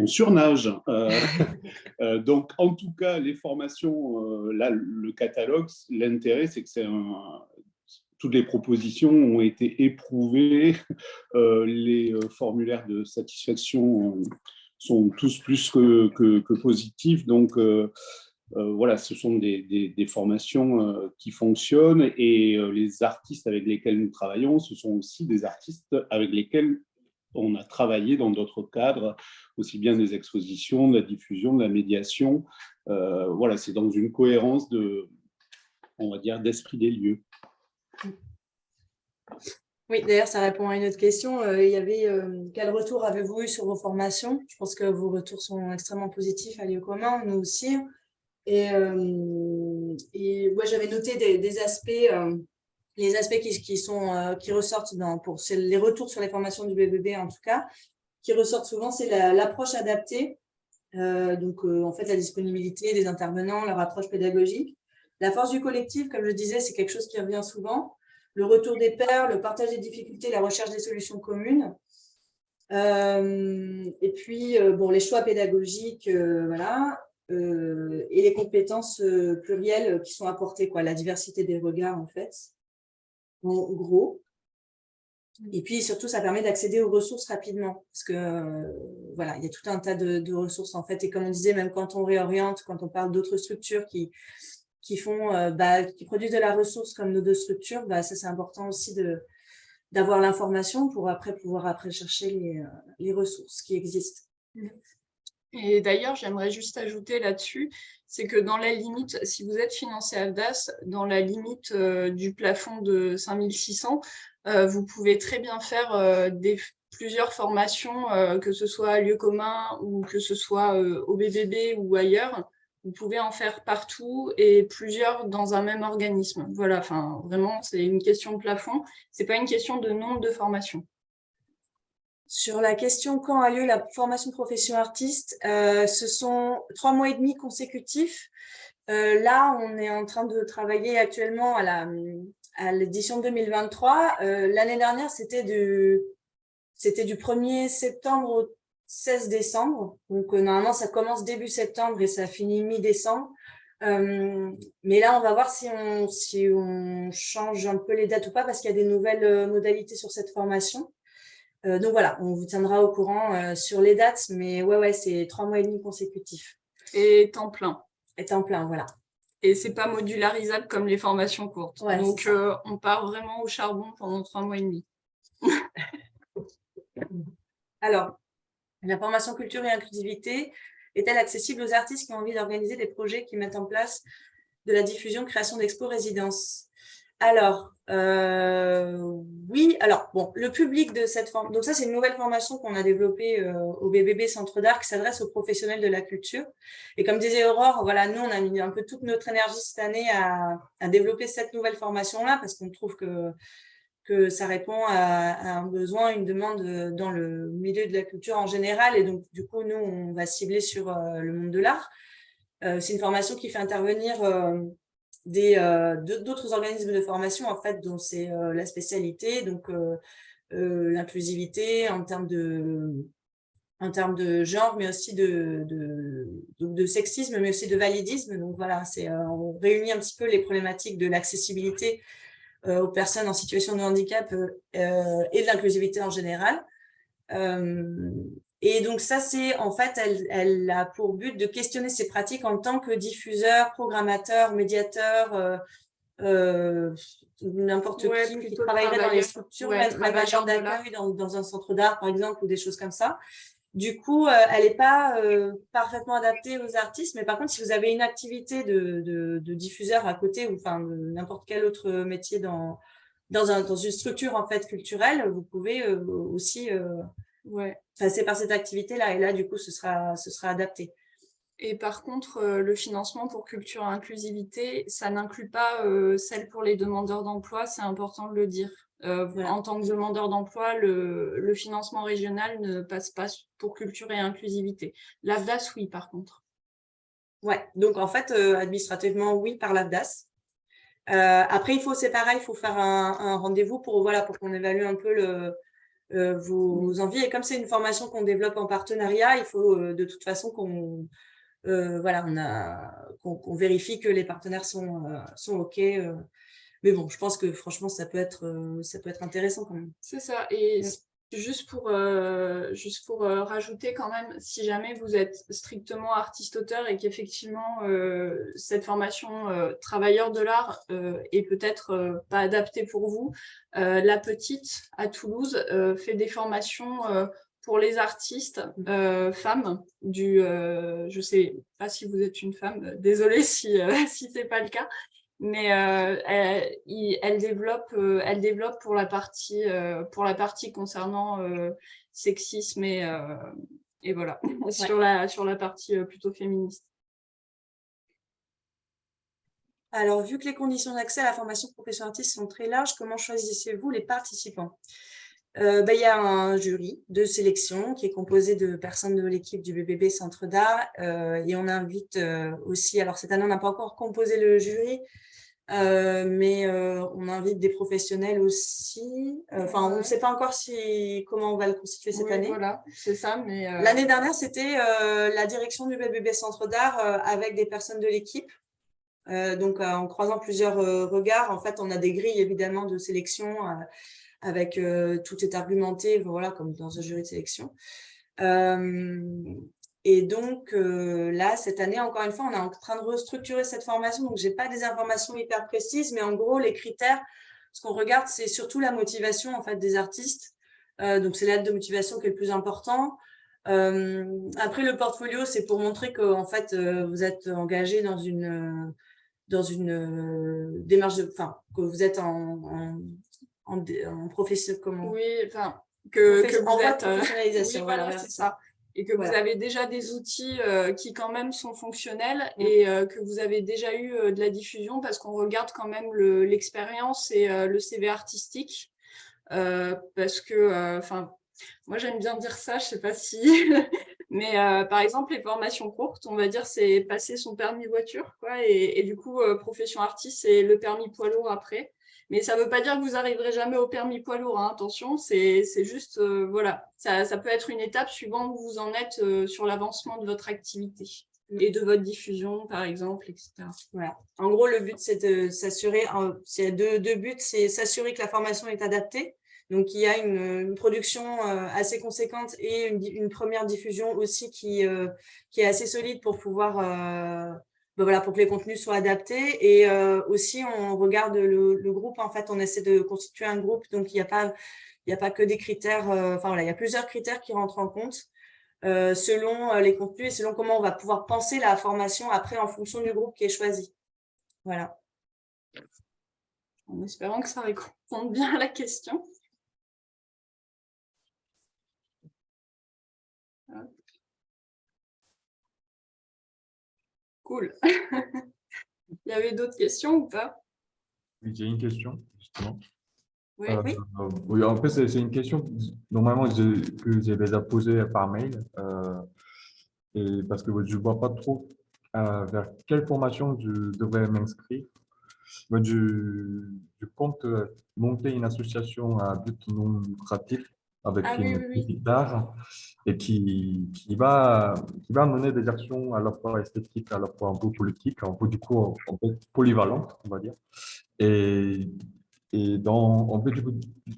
surnage. Donc, en tout cas, les formations, là, le catalogue, l'intérêt, c'est que toutes les propositions ont été éprouvées. Les formulaires de satisfaction sont tous plus que positifs. Donc, ce sont des formations qui fonctionnent, et les artistes avec lesquels nous travaillons, ce sont aussi des artistes avec lesquels on a travaillé dans d'autres cadres, aussi bien des expositions, de la diffusion, de la médiation. C'est dans une cohérence d'esprit des lieux. Oui, d'ailleurs, ça répond à une autre question. Il y avait quel retour avez-vous eu sur vos formations? Je pense que vos retours sont extrêmement positifs à lieu commun, nous aussi. Et moi, j'avais noté des aspects, les aspects qui ressortent pour les retours sur les formations du BBB, en tout cas. qui ressortent souvent, c'est l'approche adaptée. En fait, la disponibilité des intervenants, leur approche pédagogique. La force du collectif, comme je disais, c'est quelque chose qui revient souvent. Le retour des pairs, le partage des difficultés, la recherche des solutions communes. Et puis, les choix pédagogiques, voilà. Et les compétences plurielles qui sont apportées, quoi, la diversité des regards, en fait, en gros. Et puis, surtout, ça permet d'accéder aux ressources rapidement, parce que, voilà, il y a tout un tas de ressources, en fait. Et comme on disait, même quand on réoriente, quand on parle d'autres structures qui produisent de la ressource comme nos deux structures, ça, c'est important aussi d'avoir l'information pour pouvoir chercher les ressources qui existent. Et d'ailleurs, j'aimerais juste ajouter là-dessus, c'est que dans la limite, si vous êtes financé AFDAS, dans la limite du plafond de 5600, vous pouvez très bien faire plusieurs formations, que ce soit à lieu commun ou que ce soit au BBB ou ailleurs. Vous pouvez en faire partout et plusieurs dans un même organisme. Voilà, enfin, vraiment, c'est une question de plafond. C'est pas une question de nombre de formations. Sur la question quand a lieu la formation de profession artiste, ce sont 3 mois et demi consécutifs. Là, on est en train de travailler actuellement à l'édition 2023. L'année dernière, c'était du 1er septembre au 16 décembre. Donc, normalement, ça commence début septembre et ça finit mi-décembre. Mais là, on va voir si on change un peu les dates ou pas, parce qu'il y a des nouvelles modalités sur cette formation. Donc voilà, on vous tiendra au courant sur les dates, mais ouais, c'est 3 mois et demi consécutifs. Et temps plein. Et temps plein, voilà. Et c'est pas modularisable comme les formations courtes. Ouais, donc, on part vraiment au charbon pendant 3 mois et demi. Alors, la formation culture et inclusivité est-elle accessible aux artistes qui ont envie d'organiser des projets qui mettent en place de la diffusion, création d'expos, résidences? Alors, oui. Alors, bon, le public de cette formation, donc ça, c'est une nouvelle formation qu'on a développée au BBB Centre d'Art qui s'adresse aux professionnels de la culture. Et comme disait Aurore, voilà, nous, on a mis un peu toute notre énergie cette année à développer cette nouvelle formation-là, parce qu'on trouve que ça répond à un besoin, une demande dans le milieu de la culture en général. Et donc, du coup, nous, on va cibler sur le monde de l'art. C'est une formation qui fait intervenir d'autres organismes de formation, en fait, dont c'est la spécialité, donc l'inclusivité en termes de genre, mais aussi de sexisme, mais aussi de validisme. Donc voilà, on réunit un petit peu les problématiques de l'accessibilité aux personnes en situation de handicap et de l'inclusivité en général. Et donc ça, c'est en fait, elle a pour but de questionner ses pratiques en tant que diffuseur, programmateur, médiateur, n'importe qui travaillerait dans les structures, même agent d'accueil dans un centre d'art, par exemple, ou des choses comme ça. Du coup, elle n'est pas parfaitement adaptée aux artistes, mais par contre, si vous avez une activité de diffuseur à côté, ou enfin n'importe quel autre métier dans une structure en fait culturelle, vous pouvez aussi passer par cette activité-là. Et là, du coup, ce sera adapté. Et par contre, le financement pour culture et inclusivité, ça n'inclut pas celle pour les demandeurs d'emploi, c'est important de le dire. Voilà. En tant que demandeur d'emploi, le financement régional ne passe pas pour culture et inclusivité. L'AFDAS, oui, par contre. Ouais, donc en fait, administrativement, oui, par l'AFDAS. Après, c'est pareil, il faut faire un rendez-vous pour qu'on évalue un peu vos envies. Et comme c'est une formation qu'on développe en partenariat, il faut de toute façon qu'on vérifie que les partenaires sont OK. Mais bon, je pense que franchement, ça peut être intéressant quand même. C'est ça. Et juste pour rajouter quand même, si jamais vous êtes strictement artiste-auteur et qu'effectivement cette formation travailleur de l'art est peut-être pas adaptée pour vous, La Petite à Toulouse fait des formations pour les artistes femmes je sais pas si vous êtes une femme, désolée si c'est pas le cas, mais elle développe pour la partie concernant sexisme et voilà, sur la partie plutôt féministe. Alors, vu que les conditions d'accès à la formation profession artiste sont très larges, comment choisissez-vous les participants? Il y a un jury de sélection qui est composé de personnes de l'équipe du BBB Centre d'Art et on invite aussi, alors cette année on n'a pas encore composé le jury, mais on invite des professionnels aussi. Enfin, on ne sait pas encore comment on va le constituer cette année. Voilà, c'est ça. Mais l'année dernière, c'était la direction du BBB Centre d'Art avec des personnes de l'équipe. Donc, en croisant plusieurs regards, en fait, on a des grilles évidemment de sélection avec tout est argumenté, voilà, comme dans un jury de sélection. Et donc, là, cette année, encore une fois, on est en train de restructurer cette formation. Donc, je n'ai pas des informations hyper précises, mais en gros, les critères, ce qu'on regarde, c'est surtout la motivation en fait, des artistes. Donc, c'est l'aide de motivation qui est le plus important. Après, le portfolio, c'est pour montrer que en fait, vous êtes engagé dans une démarche, que vous êtes en profession, comment oui, enfin, que vous êtes professionnalisation, oui, voilà, c'est ça. Et que vous avez déjà des outils qui quand même sont fonctionnels et que vous avez déjà eu de la diffusion parce qu'on regarde quand même l'expérience et le CV artistique parce que, enfin, moi j'aime bien dire ça, je sais pas si, mais par exemple les formations courtes, on va dire c'est passer son permis voiture, quoi, et du coup profession artiste c'est le permis poids lourd après. Mais ça ne veut pas dire que vous n'arriverez jamais au permis poids lourd, hein, attention, c'est juste, voilà, ça peut être une étape suivant où vous en êtes sur l'avancement de votre activité et de votre diffusion, par exemple, etc. Voilà. En gros, le but, c'est de s'assurer, il y a deux buts, c'est s'assurer que la formation est adaptée, donc il y a une production assez conséquente et une première diffusion aussi qui est assez solide pour pouvoir... voilà, pour que les contenus soient adaptés. Et aussi, on regarde le groupe. En fait, on essaie de constituer un groupe. Donc, il n'y a pas que des critères. Enfin, voilà, il y a plusieurs critères qui rentrent en compte selon les contenus et selon comment on va pouvoir penser la formation après en fonction du groupe qui est choisi. Voilà. En espérant que ça réponde bien à la question. Cool. Il y avait d'autres questions ou pas? Oui, j'ai une question, justement. Oui. Oui, en fait, c'est une question normalement que j'ai déjà posée par mail. Et parce que je ne vois pas trop vers quelle formation je devrais m'inscrire. Moi, je compte monter une association à but non lucratif avec une critique d'art et qui va mener des actions à la fois esthétiques, à la fois un peu politiques, un peu du coup un peu polyvalentes, on va dire. Et en fait, du coup,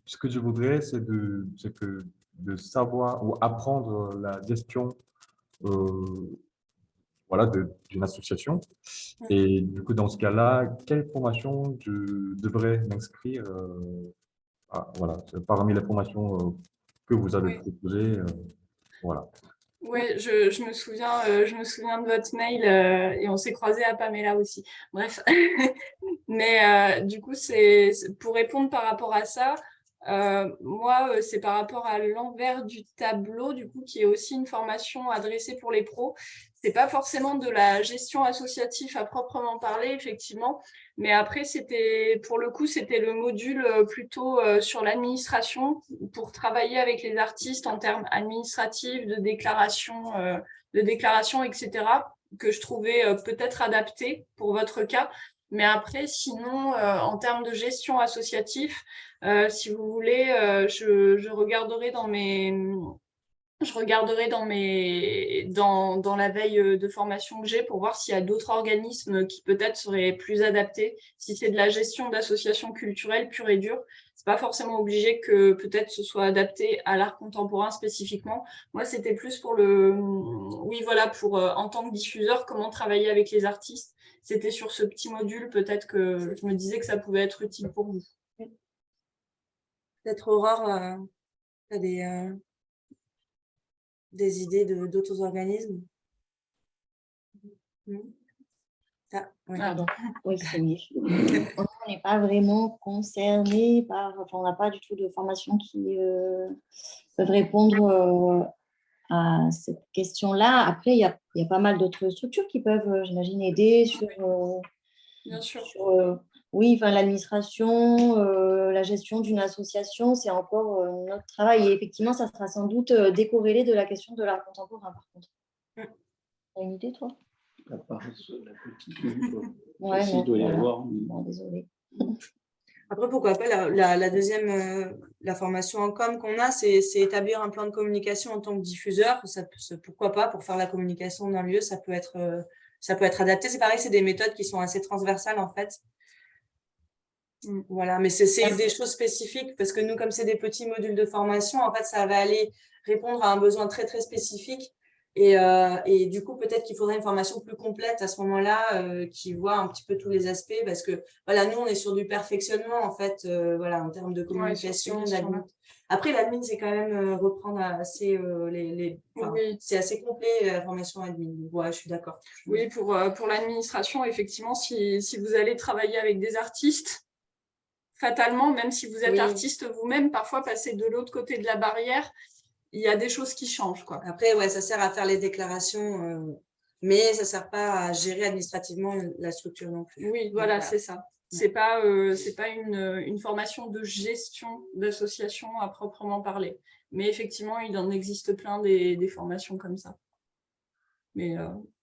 ce que je voudrais, c'est de savoir ou apprendre la gestion voilà, d'une association. Et du coup, dans ce cas-là, quelle formation je devrais m'inscrire voilà, parmi les formations que vous avez proposées. Voilà. Oui, je me souviens de votre mail et on s'est croisés à Pamela aussi. Bref, mais du coup, c'est pour répondre par rapport à ça. Moi, c'est par rapport à l'envers du tableau, du coup, qui est aussi une formation adressée pour les pros. C'est pas forcément de la gestion associative à proprement parler, effectivement, mais après, pour le coup, c'était le module plutôt sur l'administration pour travailler avec les artistes en termes administratifs, de déclaration, etc., que je trouvais peut-être adapté pour votre cas. Mais après, sinon, en termes de gestion associative, si vous voulez, je regarderai dans la veille de formation que j'ai pour voir s'il y a d'autres organismes qui peut-être seraient plus adaptés. Si c'est de la gestion d'associations culturelles pure et dure, c'est pas forcément obligé que peut-être ce soit adapté à l'art contemporain spécifiquement. Moi, c'était plus pour pour en tant que diffuseur, comment travailler avec les artistes. C'était sur ce petit module, peut-être que je me disais que ça pouvait être utile pour vous. Peut-être Aurore, tu as des idées d'autres organismes? Pardon. Oui, c'est mieux. On n'est pas vraiment concerné on n'a pas du tout de formation qui peuvent répondre à cette question-là. Après, il y a pas mal d'autres structures qui peuvent, j'imagine, aider Bien sûr. Oui, enfin, l'administration, la gestion d'une association, c'est encore notre travail. Et effectivement, ça sera sans doute décorrélé de la question de l'art contemporain, par contre. Mm. Tu as une idée, toi? À part la petite, Ouais, s'il non, doit y voilà. avoir. Bon, désolée. Après, pourquoi pas, la deuxième, la formation en com qu'on a, c'est établir un plan de communication en tant que diffuseur. Pourquoi pas, pour faire la communication d'un lieu, ça peut être adapté. C'est pareil, c'est des méthodes qui sont assez transversales, en fait. Voilà, mais c'est des choses spécifiques parce que nous, comme c'est des petits modules de formation, en fait, ça va aller répondre à un besoin très, très spécifique. Et du coup, peut-être qu'il faudrait une formation plus complète à ce moment-là, qui voit un petit peu tous les aspects parce que, voilà, nous, on est sur du perfectionnement, en fait, voilà, en termes de communication, d'admin. Après, l'admin, c'est quand même reprendre assez c'est assez complet, la formation admin. Ouais, je suis d'accord. Oui, pour l'administration, effectivement, si vous allez travailler avec des artistes, fatalement, même si vous êtes artiste vous-même, parfois passer de l'autre côté de la barrière, il y a des choses qui changent, quoi. Après, ouais, ça sert à faire les déclarations, mais ça sert pas à gérer administrativement la structure non plus. Oui, voilà, c'est ça. C'est pas une formation de gestion d'association à proprement parler. Mais effectivement, il en existe plein des formations comme ça. Mais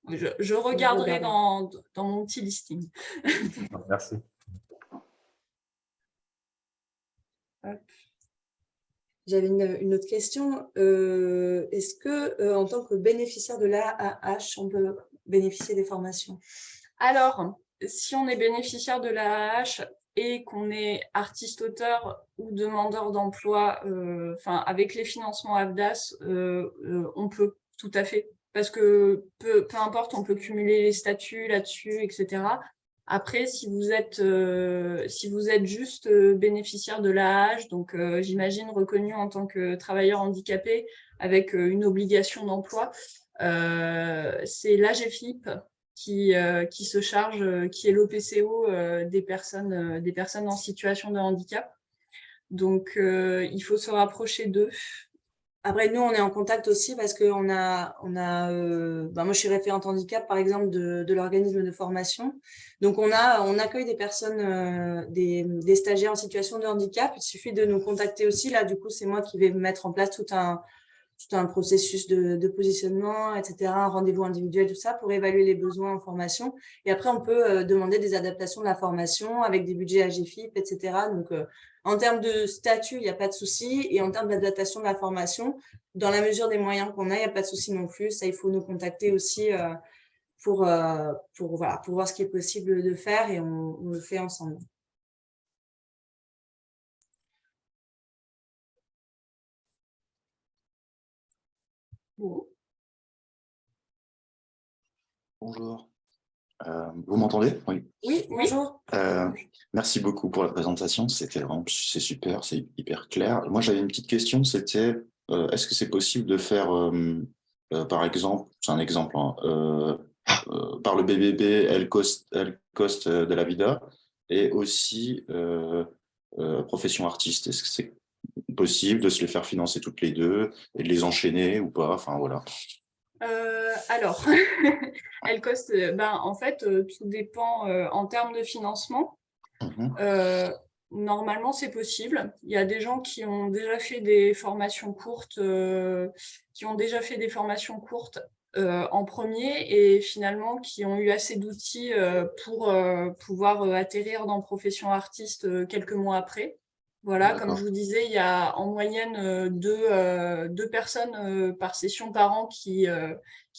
je regarderai dans mon petit listing. Merci. Hop. J'avais une autre question. Est-ce que, en tant que bénéficiaire de l'AAH, on peut bénéficier des formations? Alors, si on est bénéficiaire de l'AAH et qu'on est artiste-auteur ou demandeur d'emploi, avec les financements AFDAS, on peut tout à fait. Parce que peu importe, on peut cumuler les statuts là-dessus, etc. Après, si vous êtes juste bénéficiaire de l'AAH, donc j'imagine reconnu en tant que travailleur handicapé avec une obligation d'emploi, c'est l'AGFIP qui se charge, qui est l'OPCO des personnes en situation de handicap. Donc, il faut se rapprocher d'eux. Après, nous, on est en contact aussi parce que moi, je suis référente handicap, par exemple, de l'organisme de formation. Donc, on accueille des personnes, des stagiaires en situation de handicap. Il suffit de nous contacter aussi. Là, du coup, c'est moi qui vais mettre en place tout un processus de positionnement, etc., un rendez-vous individuel, tout ça, pour évaluer les besoins en formation. Et après, on peut demander des adaptations de la formation avec des budgets AGFIP, etc. Donc, en termes de statut, il n'y a pas de souci. Et en termes d'adaptation de la formation, dans la mesure des moyens qu'on a, il n'y a pas de souci non plus. Ça, il faut nous contacter aussi pour voir ce qui est possible de faire et on le fait ensemble. Bon. Bonjour. Vous m'entendez? Oui. Oui, bonjour. Merci beaucoup pour la présentation. C'est super, c'est hyper clair. Moi, j'avais une petite question. C'était, est-ce que c'est possible de faire, par exemple, c'est un exemple, hein, par le BBB, El Coste de la Vida, et aussi profession artiste. Est-ce que c'est possible de se les faire financer toutes les deux et de les enchaîner ou pas? Enfin, voilà. Alors, elle coste, en fait, tout dépend en termes de financement. Normalement, c'est possible. Il y a des gens qui ont déjà fait des formations courtes, en premier et finalement qui ont eu assez d'outils pour pouvoir atterrir dans profession artiste quelques mois après. Voilà, comme je vous disais, il y a en moyenne deux personnes par session par an qui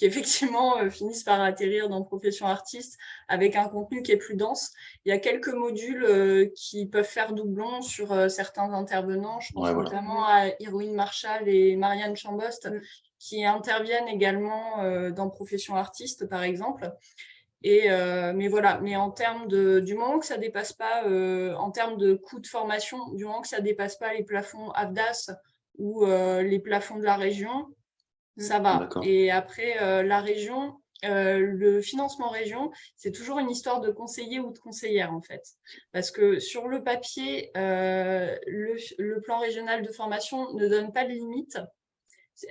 effectivement finissent par atterrir dans profession artiste avec un contenu qui est plus dense. Il y a quelques modules qui peuvent faire doublon sur certains intervenants. Je pense notamment à Irwin Marshall et Marianne Chambost qui interviennent également dans profession artiste, par exemple. Mais voilà, mais en termes du moment que ça dépasse pas, en termes de coût de formation, du moment que ça dépasse pas les plafonds AFDAS ou les plafonds de la région, ça va. Et après, la région, le financement région, c'est toujours une histoire de conseiller ou de conseillère, en fait. Parce que sur le papier, le plan régional de formation ne donne pas de limite.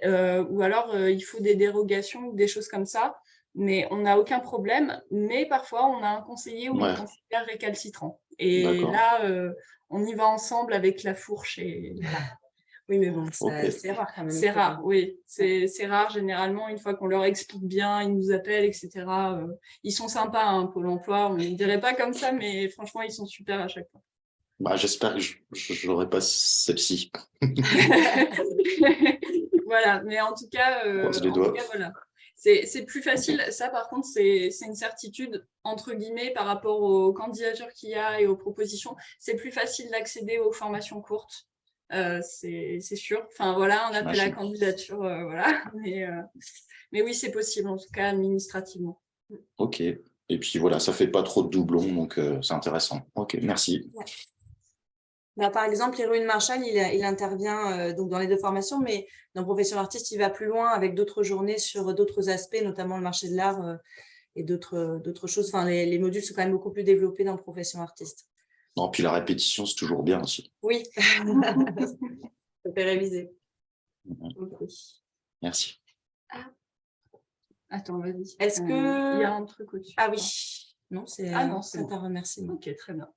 Ou alors, il faut des dérogations ou des choses comme ça. Mais on n'a aucun problème. Mais parfois, on a un conseiller ou une conseillère récalcitrant. Et D'accord. là, on y va ensemble avec la fourche. Oui, mais bon, Ok. c'est rare quand même. C'est rare, oui. C'est rare. Généralement, une fois qu'on leur explique bien, ils nous appellent, etc. Ils sont sympas, hein, Pôle emploi. On ne dirait pas comme ça, mais franchement, ils sont super à chaque fois. Bah, j'espère que je n'aurai pas celle-ci. Voilà, mais en tout cas, Croise les doigts. voilà. C'est plus facile. Ça, par contre, c'est une certitude, entre guillemets, par rapport aux candidatures qu'il y a et aux propositions. C'est plus facile d'accéder aux formations courtes. C'est sûr. Enfin, voilà, on a fait la candidature, voilà. Mais oui, c'est possible, en tout cas, administrativement. Ok. Et puis voilà, ça fait pas trop de doublons, donc c'est intéressant. Ok, merci. Ouais. Bah, par exemple, Héroïne Marshall, il intervient donc dans les 2 formations, mais dans Profession artiste, il va plus loin avec d'autres journées sur d'autres aspects, notamment le marché de l'art et d'autres choses. Enfin, les modules sont quand même beaucoup plus développés dans Profession artiste. Non, puis la répétition, c'est toujours bien aussi. Oui, ça fait réviser. Okay. Merci. Attends, vas-y. Est-ce que... Il y a un truc au-dessus. Ah oui. Non, c'est bon. un remerciement. Ok, très bien.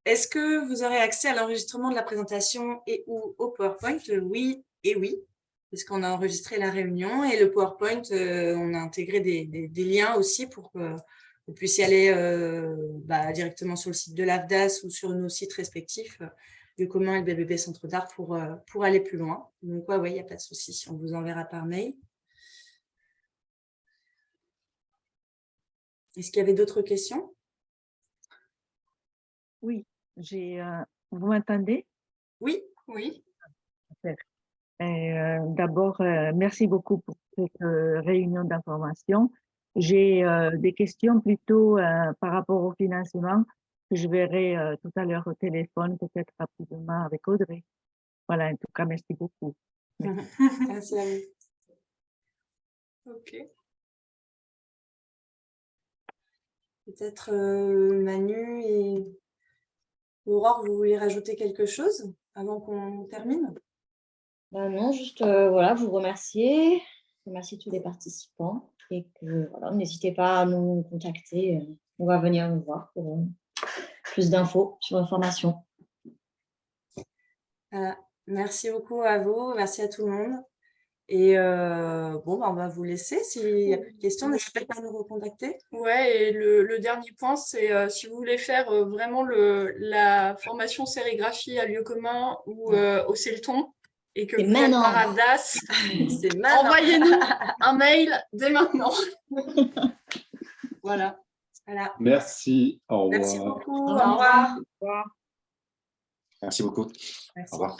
Est-ce que vous aurez accès à l'enregistrement de la présentation et ou au PowerPoint? Oui et oui, parce qu'on a enregistré la réunion et le PowerPoint, on a intégré des liens aussi pour que vous puissiez aller directement sur le site de l'AFDAS ou sur nos sites respectifs, du commun et le BBB Centre d'Art pour aller plus loin. Donc, ouais, il n'y a pas de souci, on vous enverra par mail. Est-ce qu'il y avait d'autres questions? Oui, vous m'entendez? Oui. Oui. D'abord, merci beaucoup pour cette réunion d'information. J'ai des questions plutôt par rapport au financement que je verrai tout à l'heure au téléphone, peut-être rapidement avec Audrey. Voilà, en tout cas, merci beaucoup. Merci à vous. Ok. Peut-être Manu et Aurore, vous voulez rajouter quelque chose avant qu'on termine? Non, juste voilà, vous remercier tous les participants et que voilà, n'hésitez pas à nous contacter. On va venir nous voir pour plus d'infos sur la formation. Voilà. Merci beaucoup à vous, merci à tout le monde. Et on va vous laisser. S'il n'y a plus de questions, n'hésitez pas à nous recontacter. Ouais, et le dernier point, c'est si vous voulez faire vraiment la formation sérigraphie à lieu commun ou au Celton et que vous êtes par AFDAS, envoyez-nous un mail dès maintenant. Voilà. Merci. Au revoir. Merci beaucoup. Au revoir. Merci beaucoup. Merci. Au revoir.